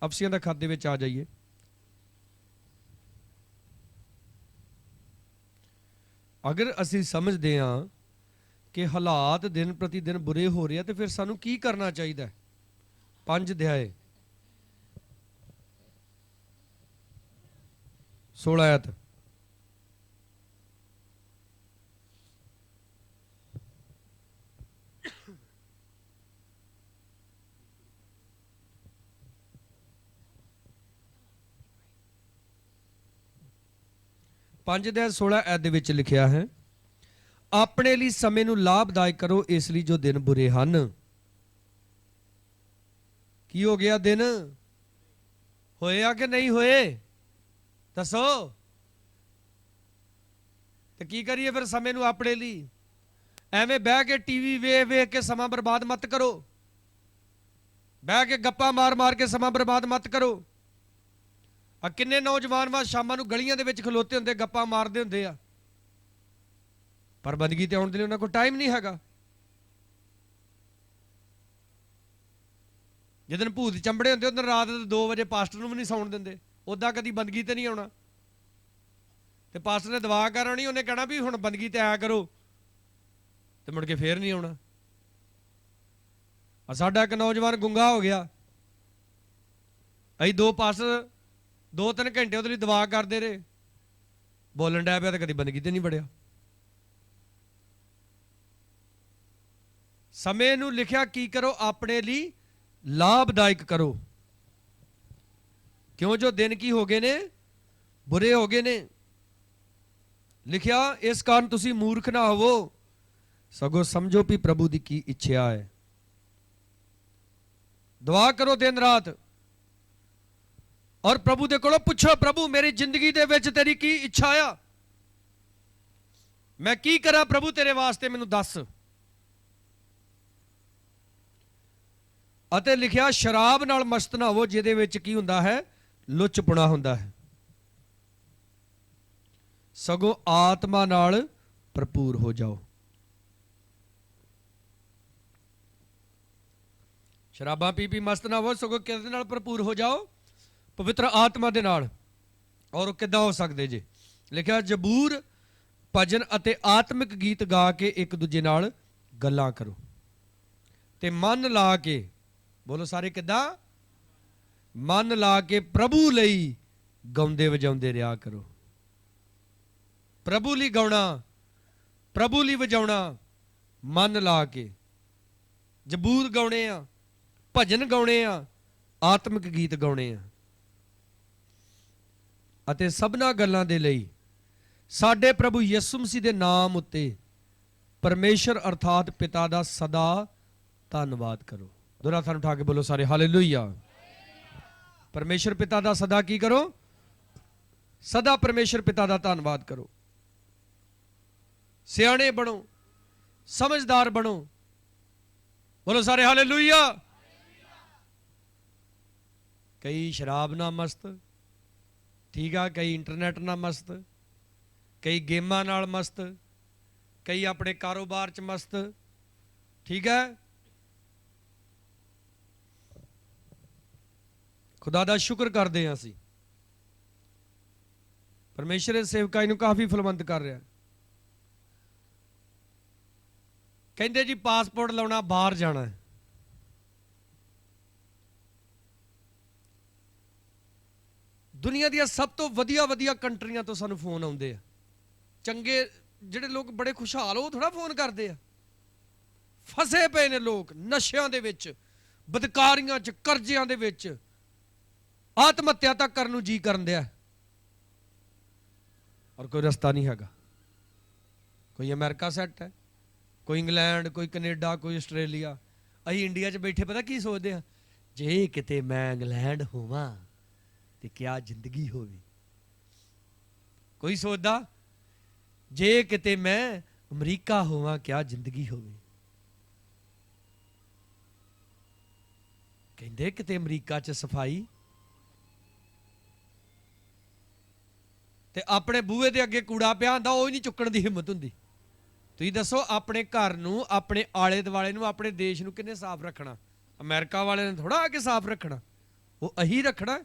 ਅਫਸੀਆਂ ਦਾ ਖਾਤੇ ਵਿੱਚ ਆ ਜਾਈਏ। ਅਗਰ ਅਸੀਂ ਸਮਝਦੇ ਹਾਂ ਕਿ ਹਾਲਾਤ ਦਿਨ ਪ੍ਰਤੀ ਦਿਨ ਬੁਰੇ ਹੋ ਰਹੇ ਆ ਤੇ ਫਿਰ ਸਾਨੂੰ ਕੀ ਕਰਨਾ ਚਾਹੀਦਾ? 5 ਅਧਿਆਏ 16 ਆਇਤ। ਪੰਜ ਅਧਿਆਇ 16 ਐਤ ਦੇ ਵਿੱਚ ਲਿਖਿਆ ਹੈ, ਆਪਣੇ ਲਈ ਸਮੇਂ ਨੂੰ ਲਾਭਦਾਇਕ ਕਰੋ, ਇਸ ਲਈ ਜੋ ਦਿਨ ਬੁਰੇ ਹਨ। ਕੀ ਹੋ ਗਿਆ? ਦਿਨ ਹੋਏ ਆ ਕਿ ਨਹੀਂ ਹੋਏ? ਦੱਸੋ। ਤੇ ਕੀ ਕਰੀਏ ਫਿਰ ਸਮੇਂ ਨੂੰ ਆਪਣੇ ਲਈ? ਐਵੇਂ ਬਹਿ ਕੇ ਟੀਵੀ ਵੇਖ ਵੇਖ ਕੇ ਸਮਾਂ ਬਰਬਾਦ ਮਤ ਕਰੋ। ਬਹਿ ਕੇ ਗੱਪਾਂ ਮਾਰ ਮਾਰ ਕੇ ਸਮਾਂ ਬਰਬਾਦ ਮਤ ਕਰੋ। ਆ ਕਿੰਨੇ ਨੌਜਵਾਨ ਵਾ ਸ਼ਾਮਾਂ ਨੂੰ ਗਲੀਆਂ ਦੇ ਵਿੱਚ ਖਲੋਤੇ ਹੁੰਦੇ, ਗੱਪਾਂ ਮਾਰਦੇ ਹੁੰਦੇ ਆ, ਪਰ ਬੰਦਗੀ ਤੇ ਆਉਣ ਦੇ ਲਈ ਉਹਨਾਂ ਕੋਲ ਟਾਈਮ ਨਹੀਂ ਹੈਗਾ। ਜਿੱਦਣ ਭੂਤ ਚੰਬੜੇ ਹੁੰਦੇ ਉਦੋਂ ਰਾਤ ਦੇ 2 ਵਜੇ ਪਾਸਟਰ ਨੂੰ ਵੀ ਨਹੀਂ ਸੌਣ ਦਿੰਦੇ। ਉੱਦਾਂ ਕਦੀ ਬੰਦਗੀ ਤੇ ਨਹੀਂ ਆਉਣਾ, ਤੇ ਪਾਸਟਰ ਨੇ ਦੁਆ ਕਰ ਆਉਣੀ, ਉਹਨੇ ਕਹਿਣਾ ਵੀ ਹੁਣ ਬੰਦਗੀ ਤੇ ਆਇਆ ਕਰੋ, ਤੇ ਮੁੜ ਕੇ ਫੇਰ ਨਹੀਂ ਆਉਣਾ। ਸਾਡਾ ਇੱਕ ਨੌਜਵਾਨ ਗੁੰਗਾ ਹੋ ਗਿਆ, ਅਸੀਂ 2 ਪਾਸਟਰ 2-3 ਘੰਟੇ ਉਹਦੇ ਲਈ ਦੁਆ ਕਰਦੇ ਰਹੇ, ਬੋਲਣ ਡਿਆ ਪਿਆ ਤੇ ਕਦੀ ਬੰਦਗੀ ਤੇ ਨਹੀਂ ਵੜਿਆ। ਸਮੇਂ ਨੂੰ ਲਿਖਿਆ ਕੀ ਕਰੋ? ਆਪਣੇ ਲਈ ਲਾਭਦਾਇਕ ਕਰੋ। ਕਿਉਂ? ਜੋ ਦਿਨ ਕੀ ਹੋ ਗਏ ਨੇ? ਬੁਰੇ ਹੋ ਗਏ ਨੇ। ਲਿਖਿਆ ਇਸ ਕਾਰਨ ਤੁਸੀਂ ਮੂਰਖ ਨਾ ਹੋਵੋ, ਸਗੋਂ ਸਮਝੋ ਵੀ ਪ੍ਰਭੂ ਦੀ ਕੀ ਇੱਛਾ ਹੈ। ਦੁਆ ਕਰੋ ਦਿਨ ਰਾਤ, ਔਰ ਪ੍ਰਭੂ ਦੇ ਕੋਲੋਂ ਪੁੱਛੋ, ਪ੍ਰਭੂ ਮੇਰੀ ਜ਼ਿੰਦਗੀ ਦੇ ਵਿੱਚ ਤੇਰੀ ਕੀ ਇੱਛਾ ਆ? ਮੈਂ ਕੀ ਕਰਾਂ ਪ੍ਰਭੂ ਤੇਰੇ ਵਾਸਤੇ, ਮੈਨੂੰ ਦੱਸ। ਅਤੇ ਲਿਖਿਆ ਸ਼ਰਾਬ ਨਾਲ ਮਸਤ ਨਾ ਹੋਵੋ, ਜਿਹਦੇ ਵਿੱਚ ਕੀ ਹੁੰਦਾ ਹੈ? ਲੁੱਚਪੁਣਾ ਹੁੰਦਾ ਹੈ, ਸਗੋਂ ਆਤਮਾ ਨਾਲ ਭਰਪੂਰ ਹੋ ਜਾਓ। ਸ਼ਰਾਬਾਂ ਪੀ ਪੀ ਮਸਤ ਨਾ ਹੋਵੋ, ਸਗੋਂ ਕਿਹਦੇ ਨਾਲ ਭਰਪੂਰ ਹੋ ਜਾਓ? ਪਵਿੱਤਰ ਆਤਮਾ ਦੇ ਨਾਲ। ਔਰ ਉਹ ਕਿੱਦਾਂ ਹੋ ਸਕਦੇ ਜੇ? ਲਿਖਿਆ ਜ਼ਬੂਰ, ਭਜਨ ਅਤੇ ਆਤਮਿਕ ਗੀਤ ਗਾ ਕੇ ਇੱਕ ਦੂਜੇ ਨਾਲ ਗੱਲਾਂ ਕਰੋ ਤੇ ਮਨ ਲਾ ਕੇ, ਬੋਲੋ ਸਾਰੇ ਕਿੱਦਾਂ? ਮਨ ਲਾ ਕੇ ਪ੍ਰਭੂ ਲਈ ਗਾਉਂਦੇ ਵਜਾਉਂਦੇ ਰਿਹਾ ਕਰੋ। ਪ੍ਰਭੂ ਲਈ ਗਾਉਣਾ, ਪ੍ਰਭੂ ਲਈ ਵਜਾਉਣਾ, ਮਨ ਲਾ ਕੇ। ਜਬੂਤ ਗਾਉਣੇ ਆ, ਭਜਨ ਗਾਉਣੇ ਆ, ਆਤਮਿਕ ਗੀਤ ਗਾਉਣੇ ਆ। ਅਤੇ ਸਭਨਾ ਗੱਲਾਂ ਦੇ ਲਈ ਸਾਡੇ ਪ੍ਰਭੂ ਯਿਸੂ ਮਸੀਹ ਦੇ ਨਾਮ ਉੱਤੇ ਪਰਮੇਸ਼ਰ ਅਰਥਾਤ ਪਿਤਾ ਦਾ ਸਦਾ ਧੰਨਵਾਦ ਕਰੋ। ਦੋਹਰਾ ਹੱਥਾਂ ਨੂੰ ਉਠਾ ਕੇ ਬੋਲੋ ਸਾਰੇ ਹਾਲੇਲੂਇਆ। ਪਰਮੇਸ਼ਰ ਪਿਤਾ ਦਾ ਸਦਾ ਕੀ ਕਰੋ? ਸਦਾ ਪਰਮੇਸ਼ਰ ਪਿਤਾ ਦਾ ਧੰਨਵਾਦ ਕਰੋ। ਸਿਆਣੇ ਬਣੋ, ਸਮਝਦਾਰ ਬਣੋ। ਬੋਲੋ ਸਾਰੇ ਹਾਲੇਲੂਇਆ। ਕਈ ਸ਼ਰਾਬ ਨਾਲ ਮਸਤ, ਠੀਕ ਆ, ਕਈ ਇੰਟਰਨੈਟ ਨਾਲ ਮਸਤ, ਕਈ ਗੇਮਾਂ ਨਾਲ ਮਸਤ, ਕਈ ਆਪਣੇ ਕਾਰੋਬਾਰ 'ਚ ਮਸਤ, ਠੀਕ ਹੈ। ਖੁਦਾ ਦਾ ਸ਼ੁਕਰ ਕਰਦੇ ਹਾਂ ਅਸੀਂ। ਪਰਮੇਸ਼ਰ ਦੇ ਸੇਵਕਾਈ ਨੂੰ ਕਾਫੀ ਫਲਵੰਤ ਕਰ ਰਿਹਾ। ਕਹਿੰਦੇ ਜੀ ਪਾਸਪੋਰਟ ਲਾਉਣਾ, ਬਾਹਰ ਜਾਣਾ। ਦੁਨੀਆ ਦੀਆਂ ਸਭ ਤੋਂ ਵਧੀਆ ਵਧੀਆ ਕੰਟਰੀਆਂ ਤੋਂ ਸਾਨੂੰ ਫੋਨ ਆਉਂਦੇ ਆ। ਚੰਗੇ ਜਿਹੜੇ ਲੋਕ ਬੜੇ ਖੁਸ਼ਹਾਲ, ਉਹ ਥੋੜਾ ਫੋਨ ਕਰਦੇ ਆ। ਫਸੇ ਪਏ ਨੇ ਲੋਕ ਨਸ਼ਿਆਂ ਦੇ ਵਿੱਚ, ਬਦਕਾਰੀਆਂ 'ਚ, ਕਰਜ਼ਿਆਂ ਦੇ ਵਿੱਚ, ਆਤਮ ਹੱਤਿਆ ਤੱਕ ਕਰਨ ਨੂੰ ਜੀ ਕਰਨ ਦਿਆ, ਔਰ ਕੋਈ ਰਸਤਾ ਨਹੀਂ ਹੈਗਾ। ਕੋਈ ਅਮਰੀਕਾ ਸੈੱਟ ਹੈ, ਕੋਈ ਇੰਗਲੈਂਡ, ਕੋਈ ਕੈਨੇਡਾ, ਕੋਈ ਆਸਟ੍ਰੇਲੀਆ। ਅਸੀਂ ਇੰਡੀਆ 'ਚ ਬੈਠੇ ਪਤਾ ਕੀ ਸੋਚਦੇ ਆ? ਜੇ ਕਿਤੇ ਮੈਂ ਇੰਗਲੈਂਡ ਹੋਵਾਂ ਤੇ ਕਿਆ ਜ਼ਿੰਦਗੀ ਹੋਵੇ। ਕੋਈ ਸੋਚਦਾ ਜੇ ਕਿਤੇ ਮੈਂ ਅਮਰੀਕਾ ਹੋਵਾਂ ਕਿਆ ਜ਼ਿੰਦਗੀ ਹੋਵੇ। ਕਹਿੰਦੇ ਕਿਤੇ ਅਮਰੀਕਾ 'ਚ ਸਫਾਈ, ਤੇ ਆਪਣੇ ਬੂਹੇ ਦੇ ਅੱਗੇ ਕੂੜਾ ਪਿਆ ਹੁੰਦਾ, ਉਹ ਹੀ ਨਹੀਂ ਚੁੱਕਣ ਦੀ ਹਿੰਮਤ ਹੁੰਦੀ। ਤੁਸੀਂ ਦੱਸੋ ਆਪਣੇ ਘਰ ਨੂੰ, ਆਪਣੇ ਆਲੇ ਦੁਆਲੇ ਨੂੰ, ਆਪਣੇ ਦੇਸ਼ ਨੂੰ ਕਿਹਨੇ ਸਾਫ਼ ਰੱਖਣਾ? ਅਮਰੀਕਾ ਵਾਲੇ ਨੇ ਥੋੜਾ ਆ ਕੇ ਸਾਫ਼ ਰੱਖਣਾ, ਉਹ ਅਹੀਂ ਰੱਖਣਾ।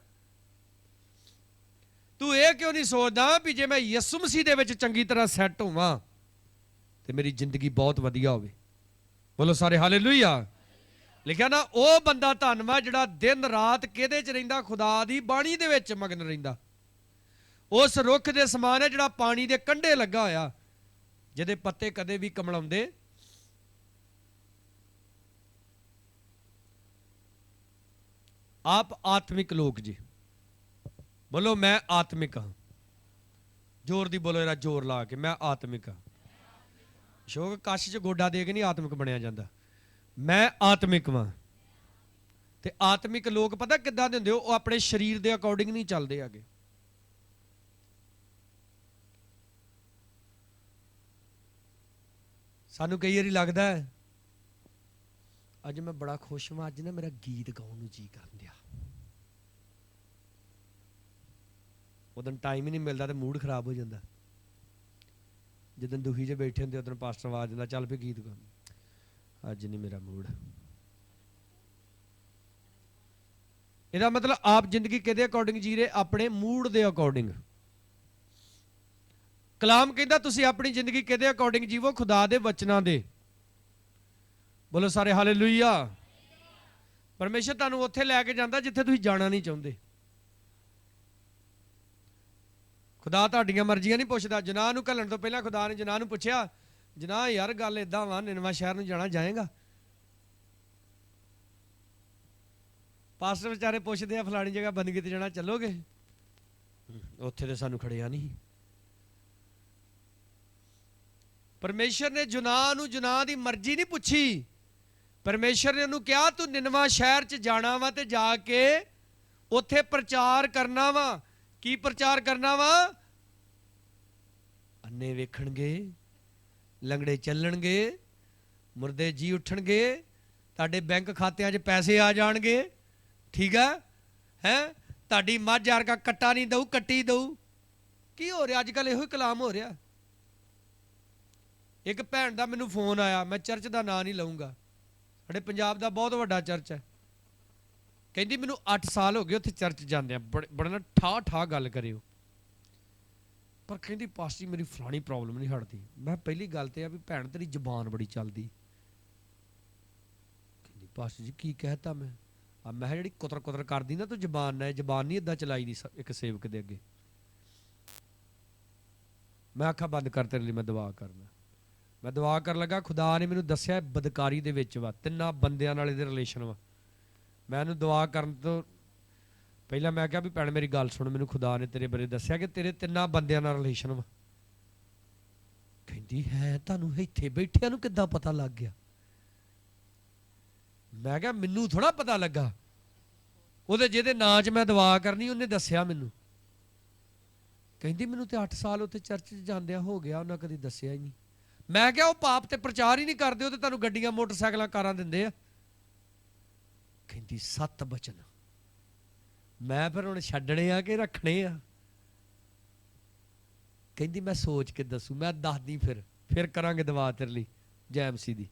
ਤੂੰ ਇਹ ਕਿਉਂ ਨਹੀਂ ਸੋਚਦਾ ਵੀ ਜੇ ਮੈਂ ਯਿਸੂ ਮਸੀਹ ਦੇ ਵਿੱਚ ਚੰਗੀ ਤਰ੍ਹਾਂ ਸੈੱਟ ਹੋਵਾਂ ਤੇ ਮੇਰੀ ਜ਼ਿੰਦਗੀ ਬਹੁਤ ਵਧੀਆ ਹੋਵੇ? ਬੋਲੋ ਸਾਰੇ ਹਾਲੇਲੂਇਆ। ਲਿਖਿਆ ਨਾ, ਉਹ ਬੰਦਾ ਧੰਨਵਾਦ ਜਿਹੜਾ ਦਿਨ ਰਾਤ ਕਿਹਦੇ 'ਚ ਰਹਿੰਦਾ? ਖੁਦਾ ਦੀ ਬਾਣੀ ਦੇ ਵਿੱਚ ਮਗਨ ਰਹਿੰਦਾ। ਉਸ ਰੁੱਖ ਦੇ ਸਮਾਨ ਹੈ ਜਿਹੜਾ ਪਾਣੀ ਦੇ ਕੰਢੇ ਲੱਗਾ ਹੋਇਆ, ਜਿਹਦੇ ਪੱਤੇ ਕਦੇ ਵੀ ਕਮਲਾਉਂਦੇ। ਆਪ ਆਤਮਿਕ ਲੋਕ ਜੀ, ਬੋਲੋ ਮੈਂ ਆਤਮਿਕ ਹਾਂ। ਜ਼ੋਰ ਦੀ ਬੋਲੋ, ਇਹਦਾ ਜ਼ੋਰ ਲਾ ਕੇ, ਮੈਂ ਆਤਮਿਕ ਹਾਂ। ਸ਼ੋਕ ਕੱਛ 'ਚ ਗੋਡਾ ਦੇ ਕੇ ਨਹੀਂ ਆਤਮਿਕ ਬਣਿਆ ਜਾਂਦਾ। ਮੈਂ ਆਤਮਿਕ ਵਾਂ। ਤੇ ਆਤਮਿਕ ਲੋਕ ਪਤਾ ਕਿੱਦਾਂ ਦੇ ਹੁੰਦੇ? ਉਹ ਆਪਣੇ ਸਰੀਰ ਦੇ ਅਕੋਰਡਿੰਗ ਨਹੀਂ ਚੱਲਦੇ ਹੈਗੇ। ਸਾਨੂੰ ਕਈ ਵਾਰੀ ਲੱਗਦਾ ਹੈ ਅੱਜ ਮੈਂ ਬੜਾ ਖੁਸ਼ ਹਾਂ, ਅੱਜ ਨਾ ਮੇਰਾ ਗੀਤ ਗਾਉਣ ਨੂੰ ਜੀ ਕਰਨ ਦਿਆ। ਉਦੋਂ ਟਾਈਮ ਹੀ ਨਹੀਂ ਮਿਲਦਾ ਤੇ ਮੂਡ ਖਰਾਬ ਹੋ ਜਾਂਦਾ। ਜਦੋਂ ਦੁਖੀ 'ਚ ਬੈਠੇ ਹੁੰਦੇ ਉਦੋਂ ਪਾਸਟਰ ਆਵਾਜ਼ ਦਿੰਦਾ, ਚੱਲ ਵੀ ਗੀਤ ਗਾ। ਅੱਜ ਨਹੀਂ ਮੇਰਾ ਮੂਡ। ਇਹਦਾ ਮਤਲਬ ਆਪ ਜ਼ਿੰਦਗੀ ਕਿਹਦੇ ਅਕੋਰਡਿੰਗ ਜੀ ਰਹੇ? ਆਪਣੇ ਮੂਡ ਦੇ ਅਕੋਰਡਿੰਗ। ਕਲਾਮ ਕਹਿੰਦਾ ਤੁਸੀਂ ਆਪਣੀ ਜ਼ਿੰਦਗੀ ਕਿਹਦੇ ਅਕੋਰਡਿੰਗ ਜੀਵੋ? ਖੁਦਾ ਦੇ ਵਚਨਾਂ ਦੇ। ਬੋਲੋ ਸਾਰੇ ਹਾਲੇਲੂਇਆ। ਪਰਮੇਸ਼ਰ ਤੁਹਾਨੂੰ ਉੱਥੇ ਲੈ ਕੇ ਜਾਂਦਾ ਜਿੱਥੇ ਤੁਸੀਂ ਜਾਣਾ ਨਹੀਂ ਚਾਹੁੰਦੇ। ਖੁਦਾ ਤੁਹਾਡੀਆਂ ਮਰਜ਼ੀਆਂ ਨਹੀਂ ਪੁੱਛਦਾ। ਜਨਾਹ ਨੂੰ ਘੱਲਣ ਤੋਂ ਪਹਿਲਾਂ ਖੁਦਾ ਨੇ ਜਨਾਹ ਨੂੰ ਪੁੱਛਿਆ, ਜਨਾਹ ਯਾਰ ਗੱਲ ਏਦਾਂ ਵਾ, ਨਿਨਵਾ ਸ਼ਹਿਰ ਨੂੰ ਜਾਣਾ, ਜਾਏਗਾ? ਪਾਸਟਰ ਵਿਚਾਰੇ ਪੁੱਛਦੇ ਆ ਫਲਾਣੀ ਜਗ੍ਹਾ ਬੰਦਗੀ ਤੇ ਜਾਣਾ, ਚੱਲੋਗੇ? ਉੱਥੇ ਤੇ ਸਾਨੂੰ ਖੜਿਆ ਨਹੀਂ। ਪਰਮੇਸ਼ਰ ਨੇ ਜਨਾਹ ਨੂੰ ਜਨਾਹ ਦੀ ਮਰਜ਼ੀ ਨਹੀਂ ਪੁੱਛੀ। ਪਰਮੇਸ਼ਰ ਨੇ ਉਹਨੂੰ ਕਿਹਾ ਤੂੰ ਨਿਨਵਾ ਸ਼ਹਿਰ 'ਚ ਜਾਣਾ ਵਾ ਤੇ ਜਾ ਕੇ ਉੱਥੇ ਪ੍ਰਚਾਰ ਕਰਨਾ ਵਾ। ਕੀ ਪ੍ਰਚਾਰ ਕਰਨਾ ਵਾ? ਅੰਨੇ ਵੇਖਣਗੇ, ਲੰਗੜੇ ਚੱਲਣਗੇ, ਮੁਰਦੇ ਜੀ ਉੱਠਣਗੇ, ਤੁਹਾਡੇ ਬੈਂਕ ਖਾਤਿਆਂ 'ਚ ਪੈਸੇ ਆ ਜਾਣਗੇ, ਠੀਕ ਆ ਹੈ? ਤੁਹਾਡੀ ਮੱਝ ਵਰਗਾ ਕੱਟਾ ਨਹੀਂ ਦਊ, ਕੱਟੀ ਦਊ। ਕੀ ਹੋ ਰਿਹਾ ਅੱਜ ਕੱਲ੍ਹ? ਇਹੋ ਹੀ ਕਲਾਮ ਹੋ ਰਿਹਾ। ਇੱਕ ਭੈਣ ਦਾ ਮੈਨੂੰ ਫੋਨ ਆਇਆ, ਮੈਂ ਚਰਚ ਦਾ ਨਾਂ ਨਹੀਂ ਲਊਂਗਾ, ਸਾਡੇ ਪੰਜਾਬ ਦਾ ਬਹੁਤ ਵੱਡਾ ਚਰਚ ਹੈ। ਕਹਿੰਦੀ ਮੈਨੂੰ 8 ਸਾਲ ਹੋ ਗਏ ਉੱਥੇ ਚਰਚ ਜਾਂਦੇ ਆ, ਬੜਾ ਨਾ ਠਾਹ ਠਾਹ ਗੱਲ ਕਰਿਓ, ਪਰ ਕਹਿੰਦੀ ਪਾਸਟਰ ਮੇਰੀ ਫਲਾਣੀ ਪ੍ਰੋਬਲਮ ਨਹੀਂ ਹਟਦੀ। ਮੈਂ ਪਹਿਲੀ ਗੱਲ ਤੇ ਆ ਵੀ ਭੈਣ ਤੇਰੀ ਜ਼ੁਬਾਨ ਬੜੀ ਚੱਲਦੀ। ਕਹਿੰਦੀ ਪਾਸਟਰ ਜੀ ਕੀ ਕਹਿਤਾ ਮੈਂ? ਮੈਂ ਕਿਹਾ ਜਿਹੜੀ ਕੁਤਰ ਕੁਤਰ ਕਰਦੀ ਨਾ ਤੂੰ ਜ਼ਬਾਨ ਨਾਲ, ਜ਼ਬਾਨ ਨਹੀਂ ਇਦਾਂ ਚਲਾਈ ਦੀ ਇੱਕ ਸੇਵਕ ਦੇ ਅੱਗੇ। ਮੈਂ ਅੱਖਾਂ ਬੰਦ ਕਰ, ਤੇਰੇ ਲਈ ਮੈਂ ਦੁਆ ਕਰਨਾ। ਮੈਂ ਦੁਆ ਕਰਨ ਲੱਗਾ, ਖੁਦਾ ਨੇ ਮੈਨੂੰ ਦੱਸਿਆ ਬਦਕਾਰੀ ਦੇ ਵਿੱਚ ਵਾ, 3 ਬੰਦਿਆਂ ਨਾਲ ਇਹਦੇ ਰਿਲੇਸ਼ਨ ਵਾ। ਮੈਂ ਇਹਨੂੰ ਦੁਆ ਕਰਨ ਤੋਂ ਪਹਿਲਾਂ ਮੈਂ ਕਿਹਾ ਵੀ ਭੈਣ ਮੇਰੀ ਗੱਲ ਸੁਣ, ਮੈਨੂੰ ਖੁਦਾ ਨੇ ਤੇਰੇ ਬਾਰੇ ਦੱਸਿਆ ਕਿ ਤੇਰੇ 3 ਬੰਦਿਆਂ ਨਾਲ ਰਿਲੇਸ਼ਨ ਵਾ। ਕਹਿੰਦੀ ਹੈ ਤੁਹਾਨੂੰ ਇੱਥੇ ਬੈਠਿਆਂ ਨੂੰ ਕਿੱਦਾਂ ਪਤਾ ਲੱਗ ਗਿਆ? ਮੈਂ ਕਿਹਾ ਮੈਨੂੰ ਥੋੜਾ ਪਤਾ ਲੱਗਾ, ਉਹਦੇ ਜਿਹਦੇ ਨਾਂ 'ਚ ਮੈਂ ਦੁਆ ਕਰਨੀ ਉਹਨੇ ਦੱਸਿਆ ਮੈਨੂੰ। ਕਹਿੰਦੀ ਮੈਨੂੰ ਤੇ 8 ਸਾਲ ਉੱਥੇ ਚਰਚ 'ਚ ਜਾਂਦਿਆਂ ਹੋ ਗਿਆ, ਉਹਨਾਂ ਕਦੀ ਦੱਸਿਆ ਹੀ ਨਹੀਂ। ਮੈਂ ਕਿਹਾ ਉਹ ਪਾਪ ਤੇ ਪ੍ਰਚਾਰ ਹੀ ਨਹੀਂ ਕਰਦੇ, ਉਹ ਤੇ ਤੁਹਾਨੂੰ ਗੱਡੀਆਂ ਮੋਟਰਸਾਈਕਲਾਂ ਕਾਰਾਂ ਦਿੰਦੇ ਆ। ਕਹਿੰਦੀ 7 ਬਚਨ। ਮੈਂ ਫਿਰ ਹੁਣ ਛੱਡਣੇ ਆ ਕਿ ਰੱਖਣੇ ਆ? ਕਹਿੰਦੀ ਮੈਂ ਸੋਚ ਕੇ ਦੱਸੂ, ਮੈਂ ਦੱਸਦੀ ਫਿਰ ਕਰਾਂਗੇ ਦੁਆ ਤੇਰੇ ਲਈ ਜੈ ਮਸੀਹ ਦੀ।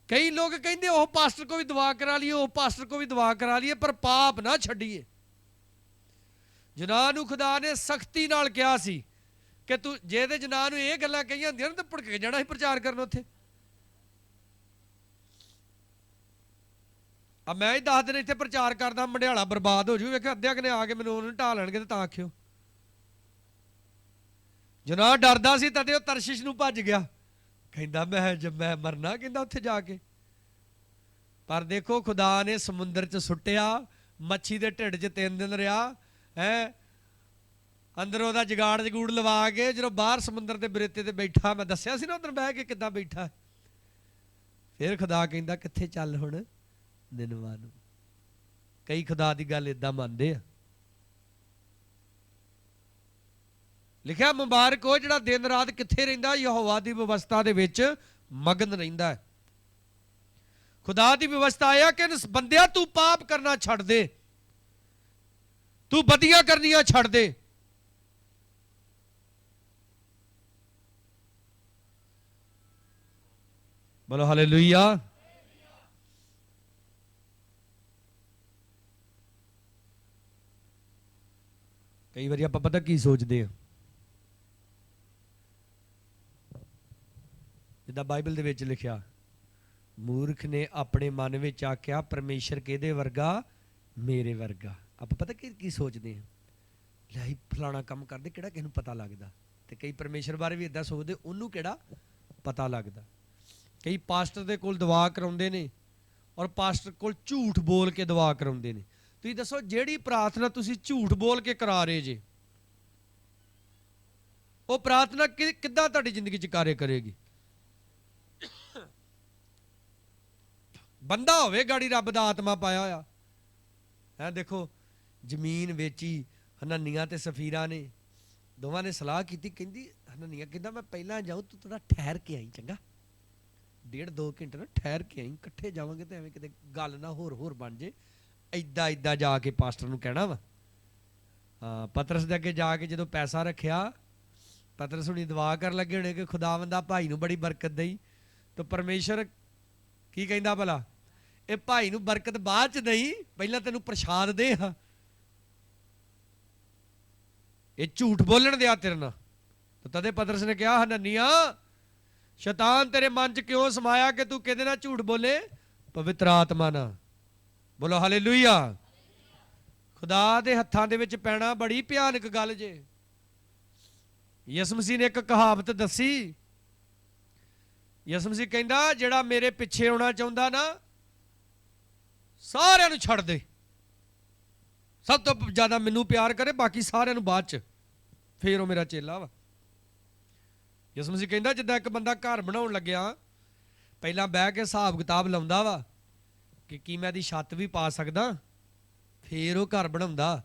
ਕਈ ਲੋਕ ਕਹਿੰਦੇ ਉਹ ਪਾਸਟਰ ਕੋ ਵੀ ਦੁਆ ਕਰਾ ਲਈਏ, ਉਹ ਪਾਸਟਰ ਕੋ ਵੀ ਦੁਆ ਕਰਾ ਲਈਏ, ਪਰ ਪਾਪ ਨਾ ਛੱਡੀਏ। ਜਨਾਹ ਨੂੰ ਖੁਦਾ ਨੇ ਸਖਤੀ ਨਾਲ ਕਿਹਾ ਸੀ ਕਿ ਤੂੰ ਜੇ ਤੇ ਜਨਾਹ ਨੂੰ ਇਹ ਗੱਲਾਂ ਕਹੀਆਂ ਹੁੰਦੀਆਂ ਨਾ ਤਾਂ ਭੜਕ ਜਾਣਾ ਸੀ ਪ੍ਰਚਾਰ ਕਰਨ ਉੱਥੇ। ਆ ਮੈਂ ਹੀ 10 ਦਿਨ ਇੱਥੇ ਪ੍ਰਚਾਰ ਕਰਦਾ, ਮੰਡਿਆਲਾ ਬਰਬਾਦ ਹੋ ਜੂ। ਵੇਖਿਆ ਅੱਧਿਆਂ ਕਨੇ ਆ ਕੇ ਮੈਨੂੰ ਉਹਨੂੰ ਢਾਹ ਲੈਣਗੇ ਤੇ ਤਾਂ ਆਖਿਓ। ਜਨਾਹ ਡਰਦਾ ਸੀ ਤਦੇ ਉਹ ਤਰਸ਼ਿਸ਼ ਨੂੰ ਭੱਜ ਗਿਆ, ਕਹਿੰਦਾ ਮੈਂ ਮਰਨਾ, ਕਹਿੰਦਾ ਉੱਥੇ ਜਾ ਕੇ। ਪਰ ਦੇਖੋ ਖੁਦਾ ਨੇ ਸਮੁੰਦਰ 'ਚ ਸੁੱਟਿਆ, ਮੱਛੀ ਦੇ ਢਿੱਡ 'ਚ 3 ਦਿਨ ਰਿਹਾ ਹੈ, ਅੰਦਰ ਉਹਦਾ ਜਗਾੜ ਜਗੂੜ ਲਵਾ ਕੇ ਜਦੋਂ ਬਾਹਰ ਸਮੁੰਦਰ ਦੇ ਬਰੇਤੇ ਤੇ ਬੈਠਾ, ਮੈਂ ਦੱਸਿਆ ਸੀ ਨਾ ਉੱਧਰ ਬਹਿ ਕੇ ਕਿੱਦਾਂ ਬੈਠਾ। ਫਿਰ ਖੁਦਾ ਕਹਿੰਦਾ ਕਿੱਥੇ ਚੱਲ ਹੁਣ ਨਿਨਵਾ ਨੂੰ। ਕਈ ਖੁਦਾ ਦੀ ਗੱਲ ਏਦਾਂ ਮੰਨਦੇ ਆ। ਲਿਖਿਆ ਮੁਬਾਰਕ ਉਹ ਜਿਹੜਾ ਦਿਨ ਰਾਤ ਕਿੱਥੇ ਰਹਿੰਦਾ? ਯਹੋਵਾ ਦੀ ਵਿਵਸਥਾ ਦੇ ਵਿੱਚ ਮਗਨ ਰਹਿੰਦਾ ਹੈ। ਖੁਦਾ ਦੀ ਵਿਵਸਥਾ ਆ ਕਿ ਬੰਦਿਆ ਤੂੰ ਪਾਪ ਕਰਨਾ ਛੱਡ ਦੇ, ਤੂੰ ਬਦੀਆਂ ਕਰਨੀਆਂ ਛੱਡ ਦੇ। ਬੋਲੋ ਹਾਲੇਲੂਇਆ। ਕਈ ਵਾਰੀ ਆਪਾਂ ਪਤਾ ਕੀ ਸੋਚਦੇ ਆ, ਜਿੱਦਾਂ ਬਾਈਬਲ ਦੇ ਵਿੱਚ ਲਿਖਿਆ, ਮੂਰਖ ਨੇ ਆਪਣੇ ਮਨ ਵਿੱਚ ਆਖਿਆ ਪਰਮੇਸ਼ਰ ਕਿਹਦੇ ਵਰਗਾ? ਮੇਰੇ ਵਰਗਾ। ਆਪਾਂ ਪਤਾ ਕੀ ਸੋਚਦੇ ਆ, ਲੈ ਫਲਾਣਾ ਕੰਮ ਕਰਦੇ ਕਿਹੜਾ ਕਿਸੇ ਨੂੰ ਪਤਾ ਲੱਗਦਾ। ਤੇ ਕਈ ਪਰਮੇਸ਼ਰ ਬਾਰੇ ਵੀ ਇਦਾਂ ਸੋਚਦੇ, ਉਹਨੂੰ ਕਿਹੜਾ ਪਤਾ ਲੱਗਦਾ। ਕਈ ਪਾਸਟਰ ਦੇ ਕੋਲ ਦੁਆ ਕਰਾਉਂਦੇ ਨੇ ਔਰ ਪਾਸਟਰ ਕੋਲ ਝੂਠ ਬੋਲ ਕੇ ਦੁਆ ਕਰਾਉਂਦੇ ਨੇ। ਤੁਸੀਂ ਦੱਸੋ ਜਿਹੜੀ ਪ੍ਰਾਰਥਨਾ ਤੁਸੀਂ ਝੂਠ ਬੋਲ ਕੇ ਕਰਾ ਰਹੇ ਜੇ, ਉਹ ਪ੍ਰਾਰਥਨਾ ਕਿੱਦਾਂ ਤੁਹਾਡੀ ਜ਼ਿੰਦਗੀ 'ਚ ਕਾਰਜ ਕਰੇਗੀ? ਬੰਦਾ ਹੋਵੇ ਗਾੜੀ ਰੱਬ ਦਾ ਆਤਮਾ ਪਾਇਆ ਹੋਇਆ ਹੈ। ਦੇਖੋ ਜ਼ਮੀਨ ਵੇਚੀ ਹਨਨੀਆਂ ਤੇ ਸਫੀਰਾ ਨੇ, ਦੋਵਾਂ ਨੇ ਸਲਾਹ ਕੀਤੀ। ਕਹਿੰਦੀ ਹਨਨੀਆਂ ਕਹਿੰਦਾ ਮੈਂ ਪਹਿਲਾਂ ਜਾਊਂ, ਤੂੰ ਥੋੜਾ ਠਹਿਰ ਕੇ ਆਈ, ਚੰਗਾ 1.5-2 ਘੰਟੇ ਨਾ ਠਹਿਰ ਕੇ ਆਈ, ਇਕੱਠੇ ਜਾਵਾਂਗੇ ਤੇ ਐਵੇਂ ਕਿਤੇ ਗੱਲ ਨਾ ਹੋਰ ਬਣ ਜੇ। ਏਦਾਂ ਜਾ ਕੇ ਪਾਸਟਰ ਨੂੰ ਕਹਿਣਾ ਵਾ। ਹਾਂ, ਪਤਰਸ ਦੇ ਅੱਗੇ ਜਾ ਕੇ ਜਦੋਂ ਪੈਸਾ ਰੱਖਿਆ, ਪਤਰਸ ਹੁਣੀ ਦੁਆ ਕਰਨ ਲੱਗੇ ਹੋਣੇ ਕਿ ਖੁਦਾਵੰਦਾ ਭਾਈ ਨੂੰ ਬੜੀ ਬਰਕਤ ਦੇਈ। ਤਾਂ ਪਰਮੇਸ਼ਰ ਕੀ ਕਹਿੰਦਾ ਭਲਾ? ਇਹ ਭਾਈ ਨੂੰ ਬਰਕਤ ਬਾਅਦ 'ਚ ਨਹੀਂ, ਪਹਿਲਾਂ ਤੈਨੂੰ ਪ੍ਰਸ਼ਾਦ ਦੇ। ਹਾਂ, ਇਹ ਝੂਠ ਬੋਲਣ ਦਿਆ ਤੇਰੇ ਨਾਲ। ਤਾਂ ਤਦੇ ਪਤਰਸ ਨੇ ਕਿਹਾ ਹਨਨੀਆਂ, ਸ਼ੈਤਾਨ ਤੇਰੇ ਮਨ 'ਚ ਕਿਉਂ ਸਮਾਇਆ ਕਿ ਤੂੰ ਕਿਹਦੇ ਨਾਲ ਝੂਠ ਬੋਲੇ? ਪਵਿੱਤਰ ਆਤਮਾ ਨਾਲ। ਬੋਲੋ ਹਾਲੇਲੂਇਆ। ਖੁਦਾ ਦੇ ਹੱਥਾਂ ਦੇ ਵਿੱਚ ਪੈਣਾ ਬੜੀ ਭਿਆਨਕ ਗੱਲ ਜੇ। ਯਿਸੂ ਮਸੀਹ ਨੇ ਇੱਕ ਕਹਾਵਤ ਦੱਸੀ। ਯਿਸੂ ਮਸੀਹ ਕਹਿੰਦਾ ਜਿਹੜਾ ਮੇਰੇ ਪਿੱਛੇ ਆਉਣਾ ਚਾਹੁੰਦਾ ਨਾ, ਸਾਰਿਆਂ ਨੂੰ ਛੱਡ ਦੇ। ਸਭ ਤੋਂ ਜ਼ਿਆਦਾ ਮੈਨੂੰ ਪਿਆਰ ਕਰੇ, ਬਾਕੀ ਸਾਰਿਆਂ ਨੂੰ ਬਾਅਦ 'ਚ, ਫੇਰ ਉਹ ਮੇਰਾ ਚੇਲਾ ਵਾ। ਯਿਸੂ ਮਸੀਹ ਕਹਿੰਦਾ ਜਿੱਦਾਂ ਇੱਕ ਬੰਦਾ ਘਰ ਬਣਾਉਣ ਲੱਗਿਆ, ਪਹਿਲਾਂ ਬਹਿ ਕੇ ਹਿਸਾਬ ਕਿਤਾਬ ਲਾਉਂਦਾ ਵਾ ਕਿ ਕੀ ਮੈਂ ਇਹਦੀ ਛੱਤ ਵੀ ਪਾ ਸਕਦਾ, ਫੇਰ ਉਹ ਘਰ ਬਣਾਉਂਦਾ।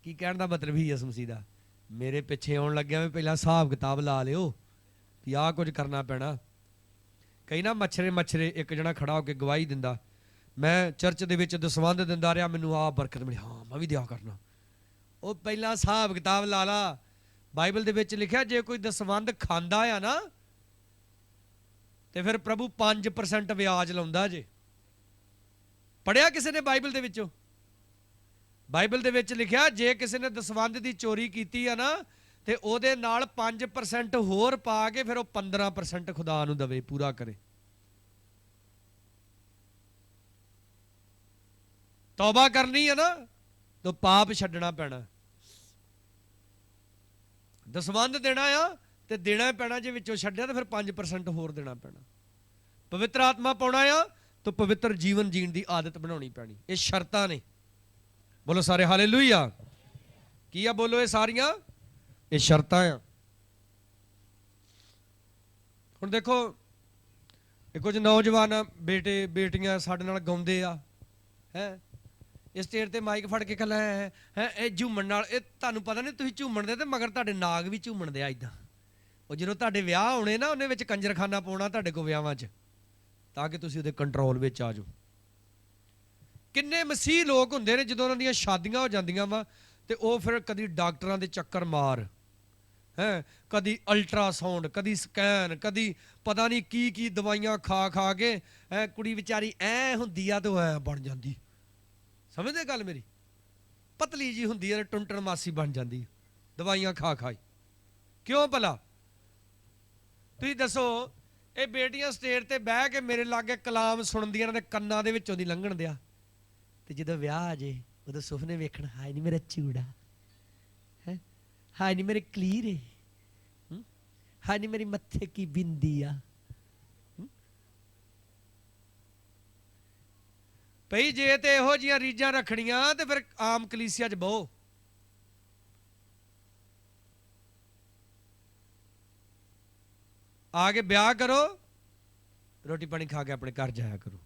ਕੀ ਕਹਿਣ ਦਾ ਮਤਲਬ ਹੀ ਯਿਸੂ ਮਸੀਹ ਦਾ? ਮੇਰੇ ਪਿੱਛੇ ਆਉਣ ਲੱਗਿਆ ਵੀ ਪਹਿਲਾਂ ਹਿਸਾਬ ਕਿਤਾਬ ਲਾ ਲਿਓ ਵੀ ਆਹ ਕੁਝ ਕਰਨਾ ਪੈਣਾ। ਕਈ ਨਾ ਮੱਛਰੇ ਇੱਕ ਜਣਾ ਖੜਾ ਹੋ ਕੇ ਗਵਾਹੀ ਦਿੰਦਾ, ਮੈਂ ਚਰਚ ਦੇ ਵਿੱਚ ਦਸਵੰਧ ਦਿੰਦਾ ਰਿਹਾ, ਮੈਨੂੰ ਆਹ ਬਰਕਤ ਮਿਲੀ, ਹਾਂ ਮੈਂ ਵੀ ਦਿਆ ਕਰਨਾ। ਉਹ ਪਹਿਲਾਂ ਹਿਸਾਬ ਕਿਤਾਬ ਲਾ ਲਾ। ਬਾਈਬਲ ਦੇ ਵਿੱਚ ਲਿਖਿਆ ਜੇ ਕੋਈ ਦਸਵੰਧ ਖਾਂਦਾ ਆ ਨਾ ਤੇ ਫਿਰ ਪ੍ਰਭੂ 5% ਵਿਆਜ ਲਾਉਂਦਾ ਜੇ। ਪੜਿਆ ਕਿਸੇ ਨੇ ਬਾਈਬਲ ਦੇ ਵਿੱਚੋਂ? ਬਾਈਬਲ ਦੇ ਵਿੱਚ ਲਿਖਿਆ ਜੇ ਕਿਸੇ ਨੇ ਦਸਵੰਧ ਦੀ ਚੋਰੀ ਕੀਤੀ ਆ ਨਾ ਤੇ ਉਹਦੇ ਨਾਲ 5% ਹੋਰ ਪਾ ਕੇ ਫਿਰ ਉਹ 15% ਖੁਦਾ ਨੂੰ ਦਵੇ, ਪੂਰਾ ਕਰੇ। ਤੌਬਾ ਕਰਨੀ ਹੈ ਨਾ ਤਾਂ ਪਾਪ ਛੱਡਣਾ ਪੈਣਾ, ਦਸਵੰਧ ਦੇਣਾ ਆ ਤੇ ਦੇਣਾ ਪੈਣਾ, ਜੇ ਵਿੱਚੋਂ ਛੱਡਿਆ ਤਾਂ ਫਿਰ 5% ਹੋਰ ਦੇਣਾ ਪੈਣਾ। ਪਵਿੱਤਰ ਆਤਮਾ ਪਾਉਣਾ ਆ ਤਾਂ ਪਵਿੱਤਰ ਜੀਵਨ ਜੀਣ ਦੀ ਆਦਤ ਬਣਾਉਣੀ ਪੈਣੀ। ਇਹ ਸ਼ਰਤਾਂ ਨੇ। ਬੋਲੋ ਸਾਰੇ ਹਾਲੇਲੂਇਆ। ਕੀ ਆ ਬੋਲੋ, ਇਹ ਸਾਰੀਆਂ ਇਹ ਸ਼ਰਤਾਂ ਆ। ਹੁਣ ਦੇਖੋ, ਇਹ ਕੁਝ ਨੌਜਵਾਨ ਬੇਟੇ ਬੇਟੀਆਂ ਸਾਡੇ ਨਾਲ ਗਾਉਂਦੇ ਆ ਹੈ, ਇਸ ਸਟੇਜ ਤੇ ਮਾਈਕ ਫੜ ਕੇ ਕੱਲਾ ਹੈ ਇਹ ਝੂਮਣ ਨਾਲ, ਇਹ ਤੁਹਾਨੂੰ ਪਤਾ ਨਹੀਂ ਤੁਸੀਂ ਝੂਮਣ ਦੇ ਤੇ ਮਗਰ ਤੁਹਾਡੇ ਨਾਗ ਵੀ ਝੂਮਣ ਦੇ ਆ ਇਦਾਂ। ਉਹ ਜਦੋਂ ਤੁਹਾਡੇ ਵਿਆਹ ਹੋਣੇ ਨਾ, ਉਹਨੇ ਵਿੱਚ ਕੰਜਰਖਾਨਾ ਪਾਉਣਾ ਤੁਹਾਡੇ ਕੋਲ ਵਿਆਹਾਂ 'ਚ, ਤਾਂ ਕਿ ਤੁਸੀਂ ਉਹਦੇ ਕੰਟਰੋਲ ਵਿੱਚ ਆ ਜਾਓ। ਕਿੰਨੇ ਮਸੀਹ ਲੋਕ ਹੁੰਦੇ ਨੇ ਜਦੋਂ ਉਹਨਾਂ ਦੀਆਂ ਸ਼ਾਦੀਆਂ ਹੋ ਜਾਂਦੀਆਂ ਵਾ ਤੇ ਉਹ ਫਿਰ ਕਦੀ ਡਾਕਟਰਾਂ ਦੇ ਚੱਕਰ ਮਾਰ ਹੈ, ਕਦੀ ਅਲਟਰਾਸਾਊਂਡ, ਕਦੀ ਸਕੈਨ, ਕਦੀ ਪਤਾ ਨਹੀਂ ਕੀ ਕੀ ਦਵਾਈਆਂ ਖਾ ਖਾ ਕੇ ਕੁੜੀ ਵਿਚਾਰੀ ਐ ਹੁੰਦੀ ਆ ਤੇ ਉਹ ਐ ਬਣ ਜਾਂਦੀ। ਸਮਝਦੇ ਗੱਲ ਮੇਰੀ? ਪਤਲੀ ਜੀ ਹੁੰਦੀ ਹੈ, ਟੁੰਟਣ ਮਾਸੀ ਬਣ ਜਾਂਦੀ ਦਵਾਈਆਂ ਖਾ ਖਾਈ। ਕਿਉਂ ਭਲਾ? ਤੁਸੀਂ ਦੱਸੋ। ਇਹ ਬੇਟੀਆਂ ਸਟੇਜ ਤੇ ਬਹਿ ਕੇ ਮੇਰੇ ਲਾਗੇ ਕਲਾਮ ਸੁਣਦੀਆਂ, ਇਹਨਾਂ ਦੇ ਕੰਨਾਂ ਦੇ ਵਿੱਚੋਂ ਦੀ ਲੰਘਣ ਦਿਆ, ਤੇ ਜਦੋਂ ਵਿਆਹ ਆ ਜੇ ਉਦੋਂ ਸੁਪਨੇ ਵੇਖਣ, ਹਾਏ ਨੀ ਮੇਰਾ ਚੂੜਾ ਹੈ, ਹਾਏ ਨੀ ਮੇਰੇ ਕਲੀਰੇ, ਹਾਏ ਨੀ ਮੇਰੀ ਮੱਥੇ ਕੀ ਬਿੰਦੀ ਆ। ਭਈ ਜੇ ਤੇ ਇਹੋ ਜਿਹੀਆਂ ਰੀਝਾਂ ਰੱਖਣੀਆਂ ਤੇ ਫਿਰ ਆਮ ਕਲੀਸਿਆ 'ਚ ਬਹੋ। ਆ ਕੇ ਵਿਆਹ ਕਰੋ, ਰੋਟੀ ਪਾਣੀ ਖਾ ਕੇ ਆਪਣੇ ਘਰ ਜਾਇਆ ਕਰੋ।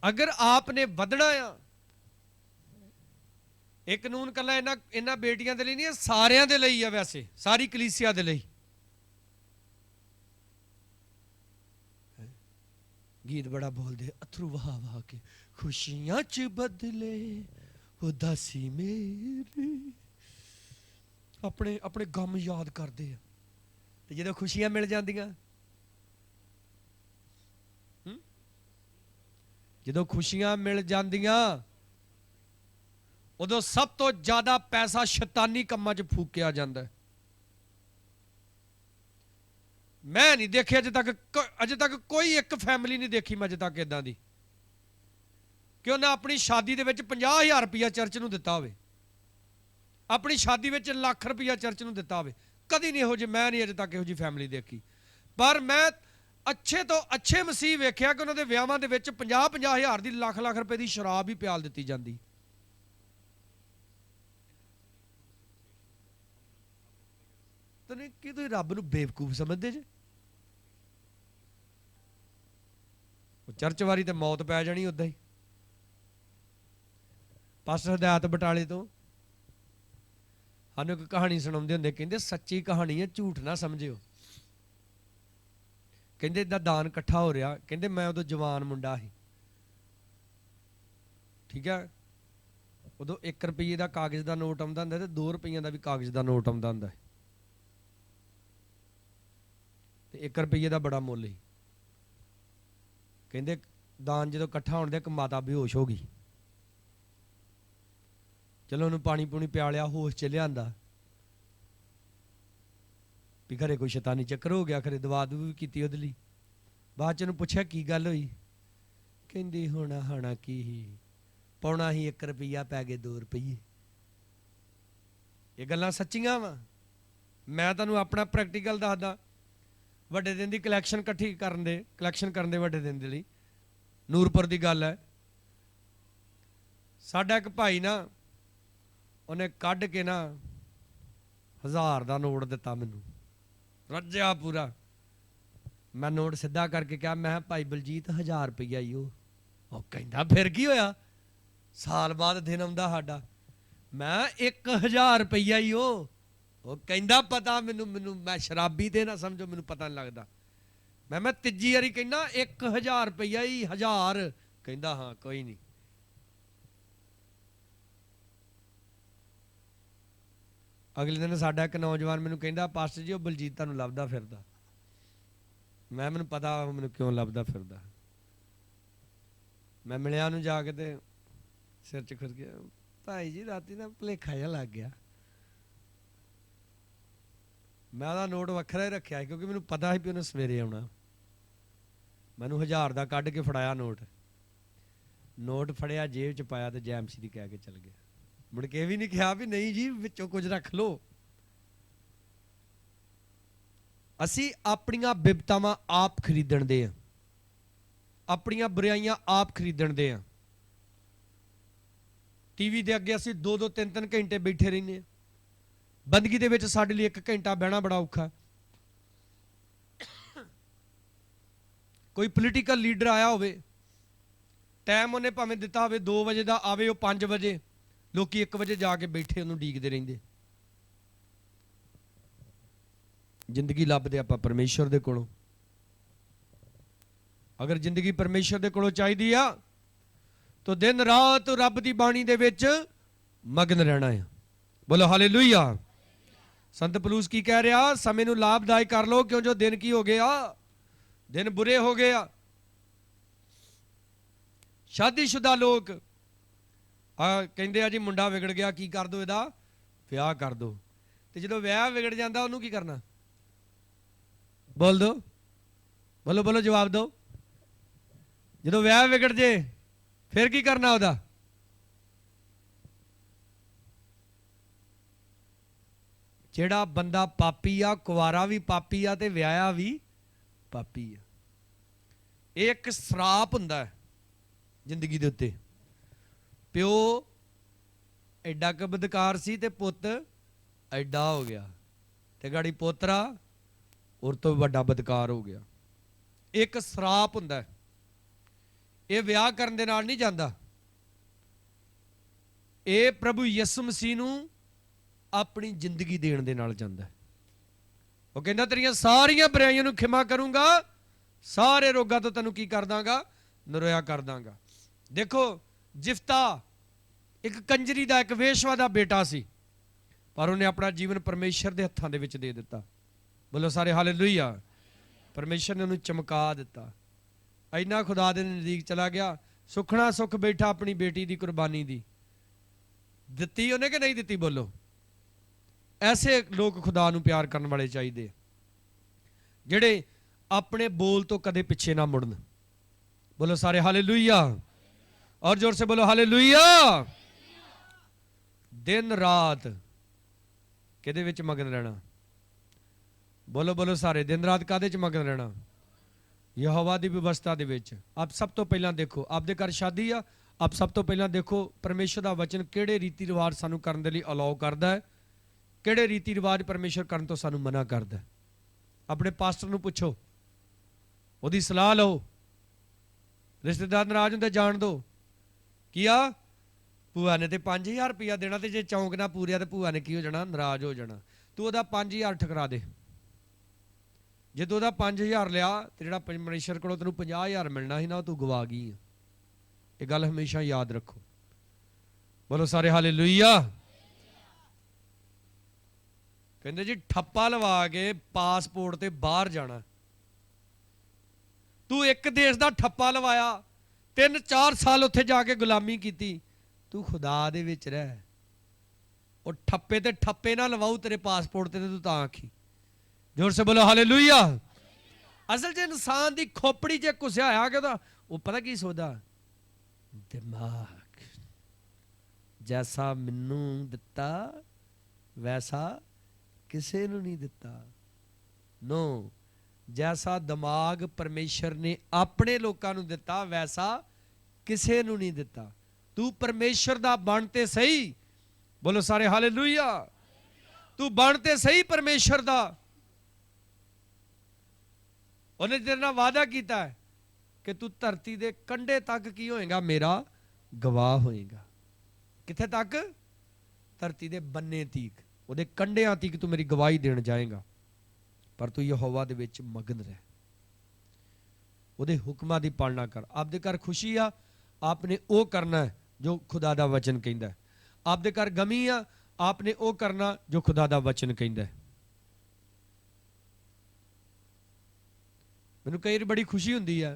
ਅਗਰ ਆਪ ਨੇ ਵਧਣਾ ਆ, ਇਹ ਕਾਨੂੰਨ ਕੱਲਾ ਇਹਨਾਂ ਬੇਟੀਆਂ ਦੇ ਲਈ ਨਹੀਂ, ਸਾਰਿਆਂ ਦੇ ਲਈ ਆ, ਵੈਸੇ ਸਾਰੀ ਕਲੀਸਿਆ ਦੇ ਲਈ। ਗੀਤ ਬੜਾ ਬੋਲਦੇ, ਅਥਰੂ ਵਹਾ ਵਹਾ ਕੇ ਖੁਸ਼ੀਆਂ 'ਚ ਬਦਲੇ ਉਦਾਸੀ ਮੇਰੀ, ਆਪਣੇ ਆਪਣੇ ਗਮ ਯਾਦ ਕਰਦੇ ਆ, ਤੇ ਜਦੋਂ ਖੁਸ਼ੀਆਂ ਮਿਲ ਜਾਂਦੀਆਂ, ਜਦੋਂ ਖੁਸ਼ੀਆਂ ਮਿਲ ਜਾਂਦੀਆਂ, ਉਦੋਂ ਸਭ ਤੋਂ ਜ਼ਿਆਦਾ ਪੈਸਾ ਸ਼ੈਤਾਨੀ ਕੰਮਾਂ 'ਚ ਫੂਕਿਆ ਜਾਂਦਾ। ਮੈਂ ਨਹੀਂ ਦੇਖਿਆ ਅਜੇ ਤੱਕ ਕੋਈ ਇੱਕ ਫੈਮਿਲੀ ਨਹੀਂ ਦੇਖੀ ਮੈਂ ਅਜੇ ਤੱਕ ਇਦਾਂ ਦੀ ਕਿ ਉਹਨੇ ਆਪਣੀ ਸ਼ਾਦੀ ਦੇ ਵਿੱਚ 50,000 ਰੁਪਇਆ ਚਰਚ ਨੂੰ ਦਿੱਤਾ ਹੋਵੇ, ਆਪਣੀ ਸ਼ਾਦੀ ਵਿੱਚ ਲੱਖ ਰੁਪਇਆ ਚਰਚ ਨੂੰ ਦਿੱਤਾ ਹੋਵੇ। ਕਦੀ ਨਹੀਂ ਇਹੋ ਜਿਹੀ, ਮੈਂ ਨਹੀਂ ਅਜੇ ਤੱਕ ਇਹੋ ਜਿਹੀ ਫੈਮਿਲੀ ਦੇਖੀ। ਪਰ ਮੈਂ ਅੱਛੇ ਤੋਂ ਅੱਛੇ ਮਸੀਹ ਵੇਖਿਆ ਕਿ ਉਹਨਾਂ ਦੇ ਵਿਆਹਾਂ ਦੇ ਵਿੱਚ 50,000 ਦੀ, ਲੱਖ ਰੁਪਏ ਦੀ ਸ਼ਰਾਬ ਵੀ ਪਿਆਲ ਦਿੱਤੀ ਜਾਂਦੀ। ਕੀ ਤੁਸੀਂ ਰੱਬ ਨੂੰ ਬੇਵਕੂਫ ਸਮਝਦੇ ਜੇ? ਚਰਚ ਵਾਰੀ ਤੇ ਮੌਤ ਪੈ ਜਾਣੀ ਉਦਾਂ ਹੀ। ਪਾਸਟਰ ਹਦਾਇਤ ਬਟਾਲੇ ਤੋਂ ਸਾਨੂੰ ਇੱਕ ਕਹਾਣੀ ਸੁਣਾਉਂਦੇ ਹੁੰਦੇ, ਕਹਿੰਦੇ ਸੱਚੀ ਕਹਾਣੀ ਹੈ, ਝੂਠ ਨਾ ਸਮਝਿਓ। ਕਹਿੰਦੇ ਏਦਾਂ ਦਾਨ ਇਕੱਠਾ ਹੋ ਰਿਹਾ, ਕਹਿੰਦੇ ਮੈਂ ਉਦੋਂ ਜਵਾਨ ਮੁੰਡਾ ਸੀ, ਠੀਕ ਹੈ, ਉਦੋਂ 1 ਰੁਪਈਏ ਦਾ ਕਾਗਜ਼ ਦਾ ਨੋਟ ਆਉਂਦਾ ਹੁੰਦਾ ਤੇ 2 ਰੁਪਈਆਂ ਦਾ ਵੀ ਕਾਗਜ਼ ਦਾ ਨੋਟ ਆਉਂਦਾ ਹੁੰਦਾ, ਤੇ 1 ਰੁਪਈਏ ਦਾ ਬੜਾ ਮੁੱਲ ਸੀ। ਕਹਿੰਦੇ ਦਾਨ ਜਦੋਂ ਇਕੱਠਾ ਹੋਣ ਦੇ, ਇੱਕ ਮਾਤਾ ਬੇਹੋਸ਼ ਹੋ ਗਈ। ਚਲੋ ਉਹਨੂੰ ਪਾਣੀ ਪੂਣੀ ਪਿਆ ਲਿਆ, ਹੋਸ਼ ਚ ਲਿਆਂਦਾ, ਵੀ ਘਰੇ ਕੋਈ ਸ਼ੈਤਾਨੀ ਚੱਕਰ ਹੋ ਗਿਆ, ਖਰੇ ਦਵਾ ਦੂ ਵੀ ਕੀਤੀ ਉਹਦੇ ਲਈ। ਬਾਅਦ ਚ ਉਹਨੂੰ ਪੁੱਛਿਆ ਕੀ ਗੱਲ ਹੋਈ, ਕਹਿੰਦੀ ਹੋਣਾ ਕੀ ਹੀ, ਪਾਉਣਾ ਹੀ 1 ਰੁਪਈਆ, ਪੈ ਗਏ 2 ਰੁਪਈਏ। ਇਹ ਗੱਲਾਂ ਸੱਚੀਆਂ ਵਾ। ਮੈਂ ਤੁਹਾਨੂੰ ਆਪਣਾ ਪ੍ਰੈਕਟੀਕਲ ਦੱਸਦਾ। ਵੱਡੇ ਦਿਨ ਦੀ ਕਲੈਕਸ਼ਨ ਕਰਨ ਦੇ ਵੱਡੇ ਦਿਨ ਦੇ ਲਈ ਨੂਰਪੁਰ ਦੀ ਗੱਲ ਹੈ। ਸਾਡਾ ਇੱਕ ਭਾਈ ਨਾ, ਉਹਨੇ ਕੱਢ ਕੇ ਨਾ 1000 ਦਾ ਨੋਟ ਦਿੱਤਾ ਮੈਨੂੰ, ਰੱਜਿਆ ਪੂਰਾ। ਮੈਂ ਨੋਟ ਸਿੱਧਾ ਕਰਕੇ ਕਿਹਾ, ਮੈਂ ਭਾਈ ਬਲਜੀਤ 1000 ਰੁਪਈਆ ਹੀ ਉਹ ਕਹਿੰਦਾ ਫਿਰ ਕੀ ਹੋਇਆ, ਸਾਲ ਬਾਅਦ ਦਿਨ ਆਉਂਦਾ ਸਾਡਾ। ਮੈਂ 1000 ਰੁਪਈਆ ਹੀ ਉਹ ਕਹਿੰਦਾ ਪਤਾ ਮੈਨੂੰ ਮੈਂ ਸ਼ਰਾਬੀ ਤੇ ਨਾ ਸਮਝੋ, ਮੈਨੂੰ ਪਤਾ ਨਹੀਂ ਲੱਗਦਾ। ਮੈਂ ਤੀਜੀ ਵਾਰੀ ਕਹਿੰਦਾ 1000 ਰੁਪਈਆ ਹੀ, 1000, ਕਹਿੰਦਾ ਹਾਂ ਕੋਈ ਨਹੀਂ। ਅਗਲੇ ਦਿਨ ਸਾਡਾ ਇੱਕ ਨੌਜਵਾਨ ਮੈਨੂੰ ਕਹਿੰਦਾ, ਪਾਸਟਰ ਜੀ ਉਹ ਬਲਜੀਤ ਤੁਹਾਨੂੰ ਲੱਭਦਾ ਫਿਰਦਾ। ਮੈਨੂੰ ਪਤਾ ਉਹ ਮੈਨੂੰ ਕਿਉਂ ਲੱਭਦਾ ਫਿਰਦਾ। ਮੈਂ ਮਿਲਿਆ ਉਹਨੂੰ ਜਾ ਕੇ ਤੇ ਸਿਰ 'ਚ ਖੁਰ ਗਿਆ, ਭਾਈ ਜੀ ਰਾਤੀ ਨਾ ਭੁਲੇਖਾ ਜਿਹਾ ਲੱਗ ਗਿਆ। ਮੈਂ ਉਹਦਾ ਨੋਟ ਵੱਖਰਾ ਹੀ ਰੱਖਿਆ ਕਿਉਂਕਿ ਮੈਨੂੰ ਪਤਾ ਸੀ ਵੀ ਉਹਨੇ ਸਵੇਰੇ ਆਉਣਾ। ਮੈਨੂੰ 1000 ਦਾ ਕੱਢ ਕੇ ਫੜਾਇਆ ਨੋਟ ਫੜਿਆ, ਜੇਬ 'ਚ ਪਾਇਆ ਤੇ ਜੈਮਸੀ ਦੀ ਕਹਿ ਕੇ ਚਲ ਗਿਆ। ਮੁੜ ਕੇ ਵੀ ਨਹੀਂ ਕਿਹਾ ਵੀ ਨਹੀਂ ਜੀ ਵਿੱਚੋਂ ਕੁਝ ਰੱਖ ਲਓ। ਅਸੀਂ ਆਪਣੀਆਂ ਬਿਪਤਾਵਾਂ ਆਪ ਖਰੀਦਣ ਦੇ ਆ, ਆਪਣੀਆਂ ਬੁਰਾਈਆਂ ਆਪ ਖਰੀਦਣ ਦੇ ਆ। ਟੀਵੀ ਦੇ ਅੱਗੇ ਅਸੀਂ 2-2 3-3 ਘੰਟੇ ਬੈਠੇ ਰਹਿੰਦੇ ਹਾਂ। ਬੰਦਗੀ ਦੇ ਵਿੱਚ ਸਾਡੇ ਲਈ 1 ਘੰਟਾ ਬਹਿਣਾ ਬੜਾ ਔਖਾ। ਕੋਈ ਪੋਲੀਟੀਕਲ ਲੀਡਰ ਆਇਆ ਹੋਵੇ, ਟਾਈਮ ਉਹਨੇ ਭਾਵੇਂ ਦਿੱਤਾ ਹੋਵੇ 2 ਵਜੇ ਦਾ, ਆਵੇ ਉਹ 5 ਵਜੇ, ਲੋਕੀ 1 ਵਜੇ ਜਾ ਕੇ ਬੈਠੇ ਉਹਨੂੰ ਡੀਕਦੇ ਰਹਿੰਦੇ। ਜ਼ਿੰਦਗੀ ਲੱਭਦੇ ਆਪਾਂ ਪਰਮੇਸ਼ਰ ਦੇ ਕੋਲੋਂ। ਅਗਰ ਜ਼ਿੰਦਗੀ ਪਰਮੇਸ਼ਰ ਦੇ ਕੋਲੋਂ ਚਾਹੀਦੀ ਆ ਤਾਂ ਦਿਨ ਰਾਤ ਰੱਬ ਦੀ ਬਾਣੀ ਦੇ ਵਿੱਚ ਮਗਨ ਰਹਿਣਾ ਆ। ਬੋਲੋ ਹਾਲੇਲੂਇਆ। ਸੰਤ ਪਲੂਸ ਕੀ ਕਹਿ ਰਿਹਾ? ਸਮੇਂ ਨੂੰ ਲਾਭਦਾਇਕ ਕਰ ਲੋ, ਕਿਉਂ ਜੋ ਦਿਨ ਕੀ ਹੋ ਗਿਆ, ਦਿਨ ਬੁਰੇ ਹੋ ਗਏ ਆ। ਸ਼ਾਦੀशुदा ਲੋਕ ਕਹਿੰਦੇ ਆ ਜੀ ਮੁੰਡਾ ਵਿਗੜ ਗਿਆ, ਕੀ ਕਰ ਦੋ ਇਹਦਾ ਵਿਆਹ ਕਰ ਦੋ। ਤੇ ਜਦੋਂ ਵਿਆਹ ਵਿਗੜ ਜਾਂਦਾ ਉਹਨੂੰ ਕੀ ਕਰਨਾ? ਬੋਲ ਦੋ, ਬੋਲੋ ਬੋਲੋ, ਜਵਾਬ ਦਿਓ। ਜਦੋਂ ਵਿਆਹ ਵਿਗੜ ਜੇ ਫਿਰ ਕੀ ਕਰਨਾ ਉਹਦਾ? ਜਿਹੜਾ ਬੰਦਾ ਪਾਪੀ ਆ, ਕੁਵਾਰਾ ਵੀ ਪਾਪੀ ਆ ਤੇ ਵਿਆਹਿਆ ਵੀ ਪਾਪੀ ਆ। ਇਹ ਇੱਕ ਸਰਾਪ ਹੁੰਦਾ ਹੈ ਜ਼ਿੰਦਗੀ ਦੇ ਉੱਤੇ। ਪਿਓ ਐਡਾ ਕੁ ਬਦਕਾਰ ਸੀ ਤੇ ਪੁੱਤ ਐਡਾ ਹੋ ਗਿਆ, ਤੇ ਗਾੜੀ ਪੋਤਰਾ ਔਰ ਤੋਂ ਵੱਡਾ ਬਦਕਾਰ ਹੋ ਗਿਆ। ਇੱਕ ਸਰਾਪ ਹੁੰਦਾ ਹੈ। ਇਹ ਵਿਆਹ ਕਰਨ ਦੇ ਨਾਲ ਨਹੀਂ ਜਾਂਦਾ, ਇਹ ਪ੍ਰਭੂ ਯਿਸੂ ਮਸੀਹ ਨੂੰ ਆਪਣੀ ਜ਼ਿੰਦਗੀ ਦੇਣ ਦੇ ਨਾਲ ਜਾਂਦਾ ਹੈ। ਉਹ ਕਹਿੰਦਾ ਤੇਰੀਆਂ ਸਾਰੀਆਂ ਬੁਰਾਈਆਂ ਨੂੰ ਖਿਮਾ ਕਰੂੰਗਾ, ਸਾਰੇ ਰੋਗਾਂ ਤੋਂ ਤੈਨੂੰ ਕੀ ਕਰ ਦਾਂਗਾ? ਨਰੋਇਆ ਕਰ ਦਾਂਗਾ। ਦੇਖੋ ਜਿਫਤਾ ਇੱਕ ਕੰਜਰੀ ਦਾ, ਇੱਕ ਵੇਸ਼ਵਾ ਦਾ ਬੇਟਾ ਸੀ, ਪਰ ਉਹਨੇ ਆਪਣਾ ਜੀਵਨ ਪਰਮੇਸ਼ਰ ਦੇ ਹੱਥਾਂ ਦੇ ਵਿੱਚ ਦੇ ਦਿੱਤਾ। ਬੋਲੋ ਸਾਰੇ ਹਾਲੇਲੂਇਆ। ਪਰਮੇਸ਼ਰ ਨੇ ਉਹਨੂੰ ਚਮਕਾ ਦਿੱਤਾ। ਇੰਨਾ ਖੁਦਾ ਦੇ ਨਜ਼ਦੀਕ ਚਲਾ ਗਿਆ, ਸੁਖਣਾ ਸੁਖ ਬੈਠਾ ਆਪਣੀ ਬੇਟੀ ਦੀ ਕੁਰਬਾਨੀ ਦੀ। ਦਿੱਤੀ ਉਹਨੇ ਕਿ ਨਹੀਂ ਦਿੱਤੀ? ਬੋਲੋ। ਐਸੇ ਲੋਕ ਖੁਦਾ ਨੂੰ ਪਿਆਰ ਕਰਨ ਵਾਲੇ ਚਾਹੀਦੇ, ਜਿਹੜੇ ਆਪਣੇ ਬੋਲ ਤੋਂ ਕਦੇ ਪਿੱਛੇ ਨਾ ਮੁੜਨ। बोलो सारे हालेलुया, और जोर से बोलो हालेलुया। दिन रात किहदे विच मगन रहना? बोलो बोलो सारे, दिन रात काहदे च मगन रहना? यहोवा दी व्यवस्था दे विच। आप सब तो पहला देखो, आपदे घर शादी आ, आप सब तो पहला देखो परमेश्वर दा वचन किहड़े रीति रिवाज सानू करन दे लई अलाउ करदा है, किहड़े रीति रिवाज परमेश्वर करन तो सानू मना करदा है। अपने पास्टर नू पुछो, ओहदी सलाह लो। रिश्तेदार नाराज होंदे जान दो। की आ भूआ ने तो 5000 रुपया देना, तो जे चौंक ना पूरिया तो भूआ ने की हो जाना? नाराज हो जाना। तू वह 5000 ठकरा दे। जे तू वह 5000 लिया तो जो परमेश्वर को तेन 50000 मिलना ही ना, तू गवा गई। ये गल हमेशा याद रखो। बोलो सारे हालेलुया। कहते जी ठप्पा लवा के पासपोर्ट ते बाहर जाना। तू एक देश का ठप्पा लवाया, 3-4 साल उत्थे जाके गुलामी की, तू खुदा दे विच रह। और ठप्पे ते ठप्पे ना लवाऊ तेरे पासपोर्ट ते तू तां आखी। जोर से बोलो हालेलुया। असल च इंसान की खोपड़ी च घुसिया होया कि वो पता की सोचदा? दिमाग जैसा मैनू दिता वैसा किसे नू नहीं दिता। नो, जैसा दिमाग परमेश्वर ने अपने लोगों को दिता वैसा किसे नू नहीं दिता। तू परमेश्वर दा बनते सही। बोलो सारे हालेलुया। तू बनते सही परमेश्वर दा। उन्हें तेरे नाल वादा किया है कि तू धरती दे कंढे तक की होएगा, मेरा गवाह होएगा। किथे तक? धरती दे बन्ने तीक, उहदे कंढियां तीक तू मेरी गवाही देण जाएगा। पर तू यहोवा दे विच मगन रह, उहदे हुक्मां दी पालना कर। आपदे घर खुशी आ, आपने वो करना है जो खुदा दा वचन कहंदा है। आपदे घर गमी आ, आपने वो करना जो खुदा दा वचन कहंदा है। मैनूं कई बार बड़ी खुशी हुंदी है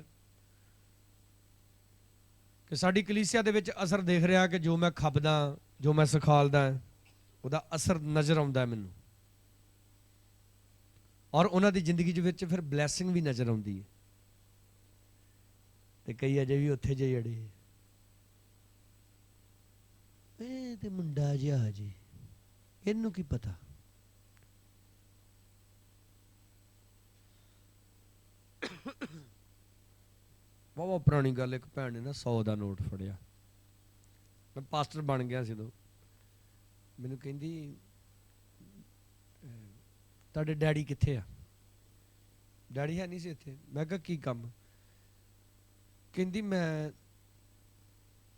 कि साडी कलीसिया दे विच असर देख रहा कि जो मैं खपदा, जो मैं सिखालदा, उहदा असर नज़र आउंदा है मैनूं। और उन्हां दी जिंदगी दे विच फिर ब्लैसिंग भी नज़र आउंदी है। ਤੇ ਕਈ ਅਜੇ ਵੀ ਉੱਥੇ ਜੇ ਅੜੇ। ਇਹ ਤੇ ਮੁੰਡਾ ਜਿਹਾ ਜੀ, ਇਹਨੂੰ ਕੀ ਪਤਾ। ਬਹੁਤ ਪੁਰਾਣੀ ਗੱਲ, ਇੱਕ ਭੈਣ ਨੇ ਨਾ 100 ਦਾ ਨੋਟ ਫੜਿਆ, ਮੈਂ ਪਾਸਟਰ ਬਣ ਗਿਆ ਸੀ ਉਦੋਂ। ਮੈਨੂੰ ਕਹਿੰਦੀ ਤੁਹਾਡੇ ਡੈਡੀ ਕਿੱਥੇ ਆ? ਡੈਡੀ ਹੈ ਨਹੀਂ ਸੀ ਇੱਥੇ। ਮੈਂ ਕਿਹਾ ਕੀ ਕੰਮ? ਕਹਿੰਦੀ ਮੈਂ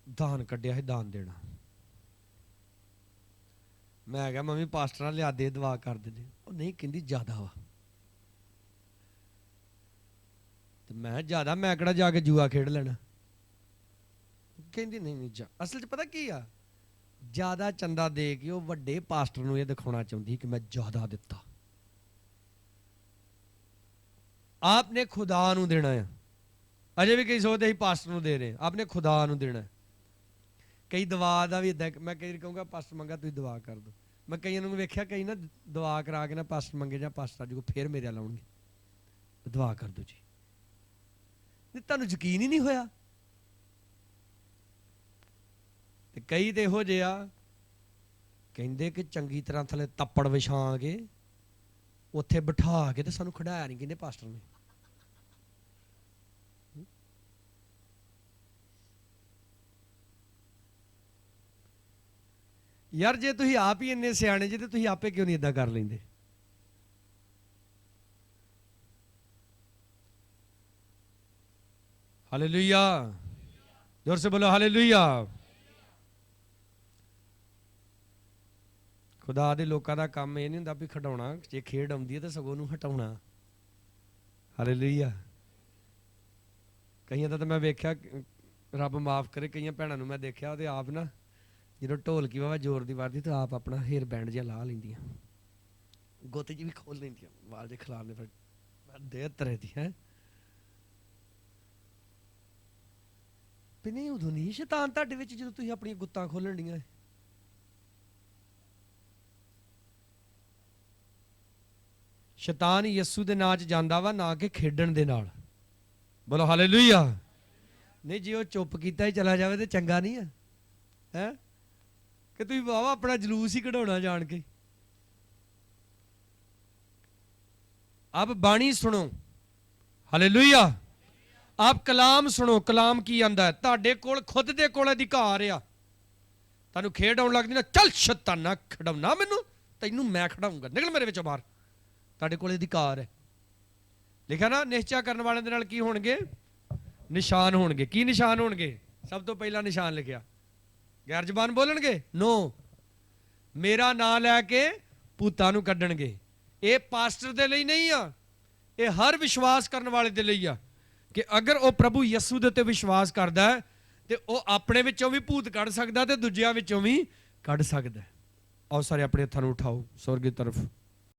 ਦਾਨ ਕੱਢਿਆ ਹੈ, ਦਾਨ ਦੇਣਾ। ਮੈਂ ਕਿਹਾ ਮੰਮੀ ਪਾਸਟਰਾਂ ਲਿਆ ਦੇ, ਦੁਆ ਕਰ ਦਿੰਦੇ। ਉਹ ਨਹੀਂ, ਕਹਿੰਦੀ ਜ਼ਿਆਦਾ ਵਾ। ਤੇ ਮੈਂ ਜ਼ਿਆਦਾ, ਮੈਂ ਕਿਹੜਾ ਜਾ ਕੇ ਜੂਆ ਖੇਡ ਲੈਣਾ। ਕਹਿੰਦੀ ਨਹੀਂ ਨਹੀਂ ਜਾ। ਅਸਲ 'ਚ ਪਤਾ ਕੀ ਆ, ਜ਼ਿਆਦਾ ਚੰਦਾ ਦੇ ਕੇ ਉਹ ਵੱਡੇ ਪਾਸਟਰ ਨੂੰ ਇਹ ਦਿਖਾਉਣਾ ਚਾਹੁੰਦੀ ਕਿ ਮੈਂ ਜ਼ਿਆਦਾ ਦਿੱਤਾ। ਆਪਨੇ ਖੁਦਾ ਨੂੰ ਦੇਣਾ ਆ। ਅਜੇ ਵੀ ਕਈ ਸੋਚਦੇ ਅਸੀਂ ਪਾਸਟਰ ਨੂੰ ਦੇ ਰਹੇ, ਆਪਨੇ ਖੁਦਾ ਨੂੰ ਦੇਣਾ। ਕਈ ਦਵਾ ਦਾ ਵੀ ਇੱਦਾਂ, ਮੈਂ ਕਈ ਵਾਰ ਕਹੂੰਗਾ ਪਾਸਟਰ ਮੰਗਾ ਤੁਸੀਂ ਦਵਾ ਕਰ ਦਿਓ। ਮੈਂ ਕਈਆਂ ਨੂੰ ਵੇਖਿਆ, ਕਈ ਨਾ ਦਵਾ ਕਰਾ ਕੇ ਨਾ ਪਾਸਟਰ ਮੰਗੇ ਜਾਂ ਪਾਸਟਰ ਜੀ ਕੋ ਫੇਰ ਮੇਰੇ ਲਾਉਣਗੇ, ਦਵਾ ਕਰ ਦਿਓ ਜੀ। ਨਹੀਂ ਤੁਹਾਨੂੰ ਯਕੀਨ ਹੀ ਨਹੀਂ ਹੋਇਆ। ਤੇ ਕਈ ਤੇ ਇਹੋ ਜਿਹੇ ਆ, ਕਹਿੰਦੇ ਕਿ ਚੰਗੀ ਤਰ੍ਹਾਂ ਥੱਲੇ ਤੱਪੜ ਵਿਛਾ ਕੇ ਉੱਥੇ ਬਿਠਾ ਕੇ ਤੇ ਸਾਨੂੰ ਖੜਾਇਆ ਨਹੀਂ ਕਹਿੰਦੇ ਪਾਸਟਰ ਨੇ। ਯਾਰ ਜੇ ਤੁਸੀਂ ਆਪ ਹੀ ਇੰਨੇ ਸਿਆਣੇ ਜੇ ਤੇ ਤੁਸੀਂ ਆਪੇ ਕਿਉਂ ਨਹੀਂ ਏਦਾਂ ਕਰ ਲੈਂਦੇ? ਹਾਲੇਲੂਇਆ, ਜ਼ੋਰ ਸੇ ਬੋਲੋ ਹਾਲੇਲੂਇਆ। ਖੁਦਾ ਦੇ ਲੋਕਾਂ ਦਾ ਕੰਮ ਇਹ ਨਹੀਂ ਹੁੰਦਾ ਵੀ ਖਿਡਾਉਣਾ, ਜੇ ਖੇਡ ਆਉਂਦੀ ਹੈ ਤਾਂ ਸਗੋਂ ਨੂੰ ਹਟਾਉਣਾ। ਹਾਲੇਲੂਇਆ। ਕਈਆਂ ਦਾ ਤਾਂ ਮੈਂ ਵੇਖਿਆ, ਰੱਬ ਮਾਫ ਕਰੇ, ਕਈਆਂ ਭੈਣਾਂ ਨੂੰ ਮੈਂ ਦੇਖਿਆ ਉਹਦੇ ਆਪ ਨਾ ਜਦੋਂ ਢੋਲਕੀ ਵਾਵਾ ਜ਼ੋਰ ਦੀ ਵੱਜਦੀ ਤਾਂ ਆਪ ਆਪਣਾ ਹੇਅਰ ਬੈਂਡ ਜਿਹਾ ਲਾ ਲੈਂਦੀਆਂ, ਗੁੱਤ ਜੀ ਵੀ ਖੋਲ ਲੈਂਦੀਆਂ, ਵਾਲ ਜੇ ਖਿਲਾਰਨੇ। ਫਿਰ ਦੇ ਤਰ੍ਹਾਂ ਦੀ ਹੈ ਵੀ ਨਹੀਂ, ਉਦੋਂ ਨਹੀਂ ਸ਼ੈਤਾਨ ਤੁਹਾਡੇ ਵਿੱਚ ਜਦੋਂ ਤੁਸੀਂ ਆਪਣੀਆਂ ਗੁੱਤਾਂ ਖੋਲਣ ਡੀਆਂ। ਸ਼ੈਤਾਨ ਯਿਸੂ ਦੇ ਨਾਂ 'ਚ ਜਾਂਦਾ ਵਾ, ਨਾ ਕਿ ਖੇਡਣ ਦੇ ਨਾਲ। ਬੋਲੋ ਹਾਲੇਲੂਇਆ। ਨਹੀਂ ਜੇ ਉਹ ਚੁੱਪ ਕੀਤਾ ਹੀ ਚਲਾ ਜਾਵੇ ਤੇ ਚੰਗਾ ਨਹੀਂ ਆ, ਹੈ ਕਿ ਤੁਸੀਂ ਵਾਵਾ ਆਪਣਾ ਜਲੂਸ ਹੀ ਕਢਾਉਣਾ ਜਾਣ ਕੇ। ਆਪ ਬਾਣੀ ਸੁਣੋ, ਹਾਲੇਲੂਇਆ। ਆਪ ਕਲਾਮ ਸੁਣੋ, ਕਲਾਮ ਕੀ ਆਂਦਾ ਹੈ। ਤੁਹਾਡੇ ਕੋਲ ਖੁਦ ਦੇ ਕੋਲ ਅਧਿਕਾਰ ਆ। ਤੁਹਾਨੂੰ ਖੇਡ ਆਉਣ ਲੱਗਦੀ ਨਾ, ਚੱਲ ਸ਼ੈਤਾਨਾ ਖਿਡਾਉਣਾ ਮੈਨੂੰ, ਤੈਨੂੰ ਮੈਂ ਖਿਡਾਊਂਗਾ, ਨਿਕਲ ਮੇਰੇ ਵਿੱਚੋਂ ਬਾਹਰ। ਤੁਹਾਡੇ ਕੋਲ ਅਧਿਕਾਰ ਹੈ। ਲਿਖਿਆ ਨਾ, ਨਿਸ਼ਚਾ ਕਰਨ ਵਾਲਿਆਂ ਦੇ ਨਾਲ ਕੀ ਹੋਣਗੇ? ਨਿਸ਼ਾਨ ਹੋਣਗੇ। ਕੀ ਨਿਸ਼ਾਨ ਹੋਣਗੇ? ਸਭ ਤੋਂ ਪਹਿਲਾ ਨਿਸ਼ਾਨ ਲਿਖਿਆ, ਗੈਰ ਜ਼ਬਾਨ ਬੋਲਣਗੇ, ਨੋ, ਮੇਰਾ ਨਾਂ ਲੈ ਕੇ ਭੂਤਾਂ ਨੂੰ ਕੱਢਣਗੇ। ਇਹ ਪਾਸਟਰ ਦੇ ਲਈ ਨਹੀਂ ਆ, ਇਹ ਹਰ ਵਿਸ਼ਵਾਸ ਕਰਨ ਵਾਲੇ ਦੇ ਲਈ ਆ ਕਿ ਅਗਰ ਉਹ ਪ੍ਰਭੂ ਯਿਸੂ ਦੇ ਉੱਤੇ ਵਿਸ਼ਵਾਸ ਕਰਦਾ ਹੈ ਤੇ ਉਹ ਆਪਣੇ ਵਿੱਚੋਂ ਵੀ ਭੂਤ ਕੱਢ ਸਕਦਾ ਤੇ ਦੂਜਿਆਂ ਵਿੱਚੋਂ ਵੀ ਕੱਢ ਸਕਦਾ। ਆਓ ਸਾਰੇ ਆਪਣੇ ਹੱਥਾਂ ਨੂੰ ਉਠਾਓ ਸਵਰਗ ਦੀ ਤਰਫ।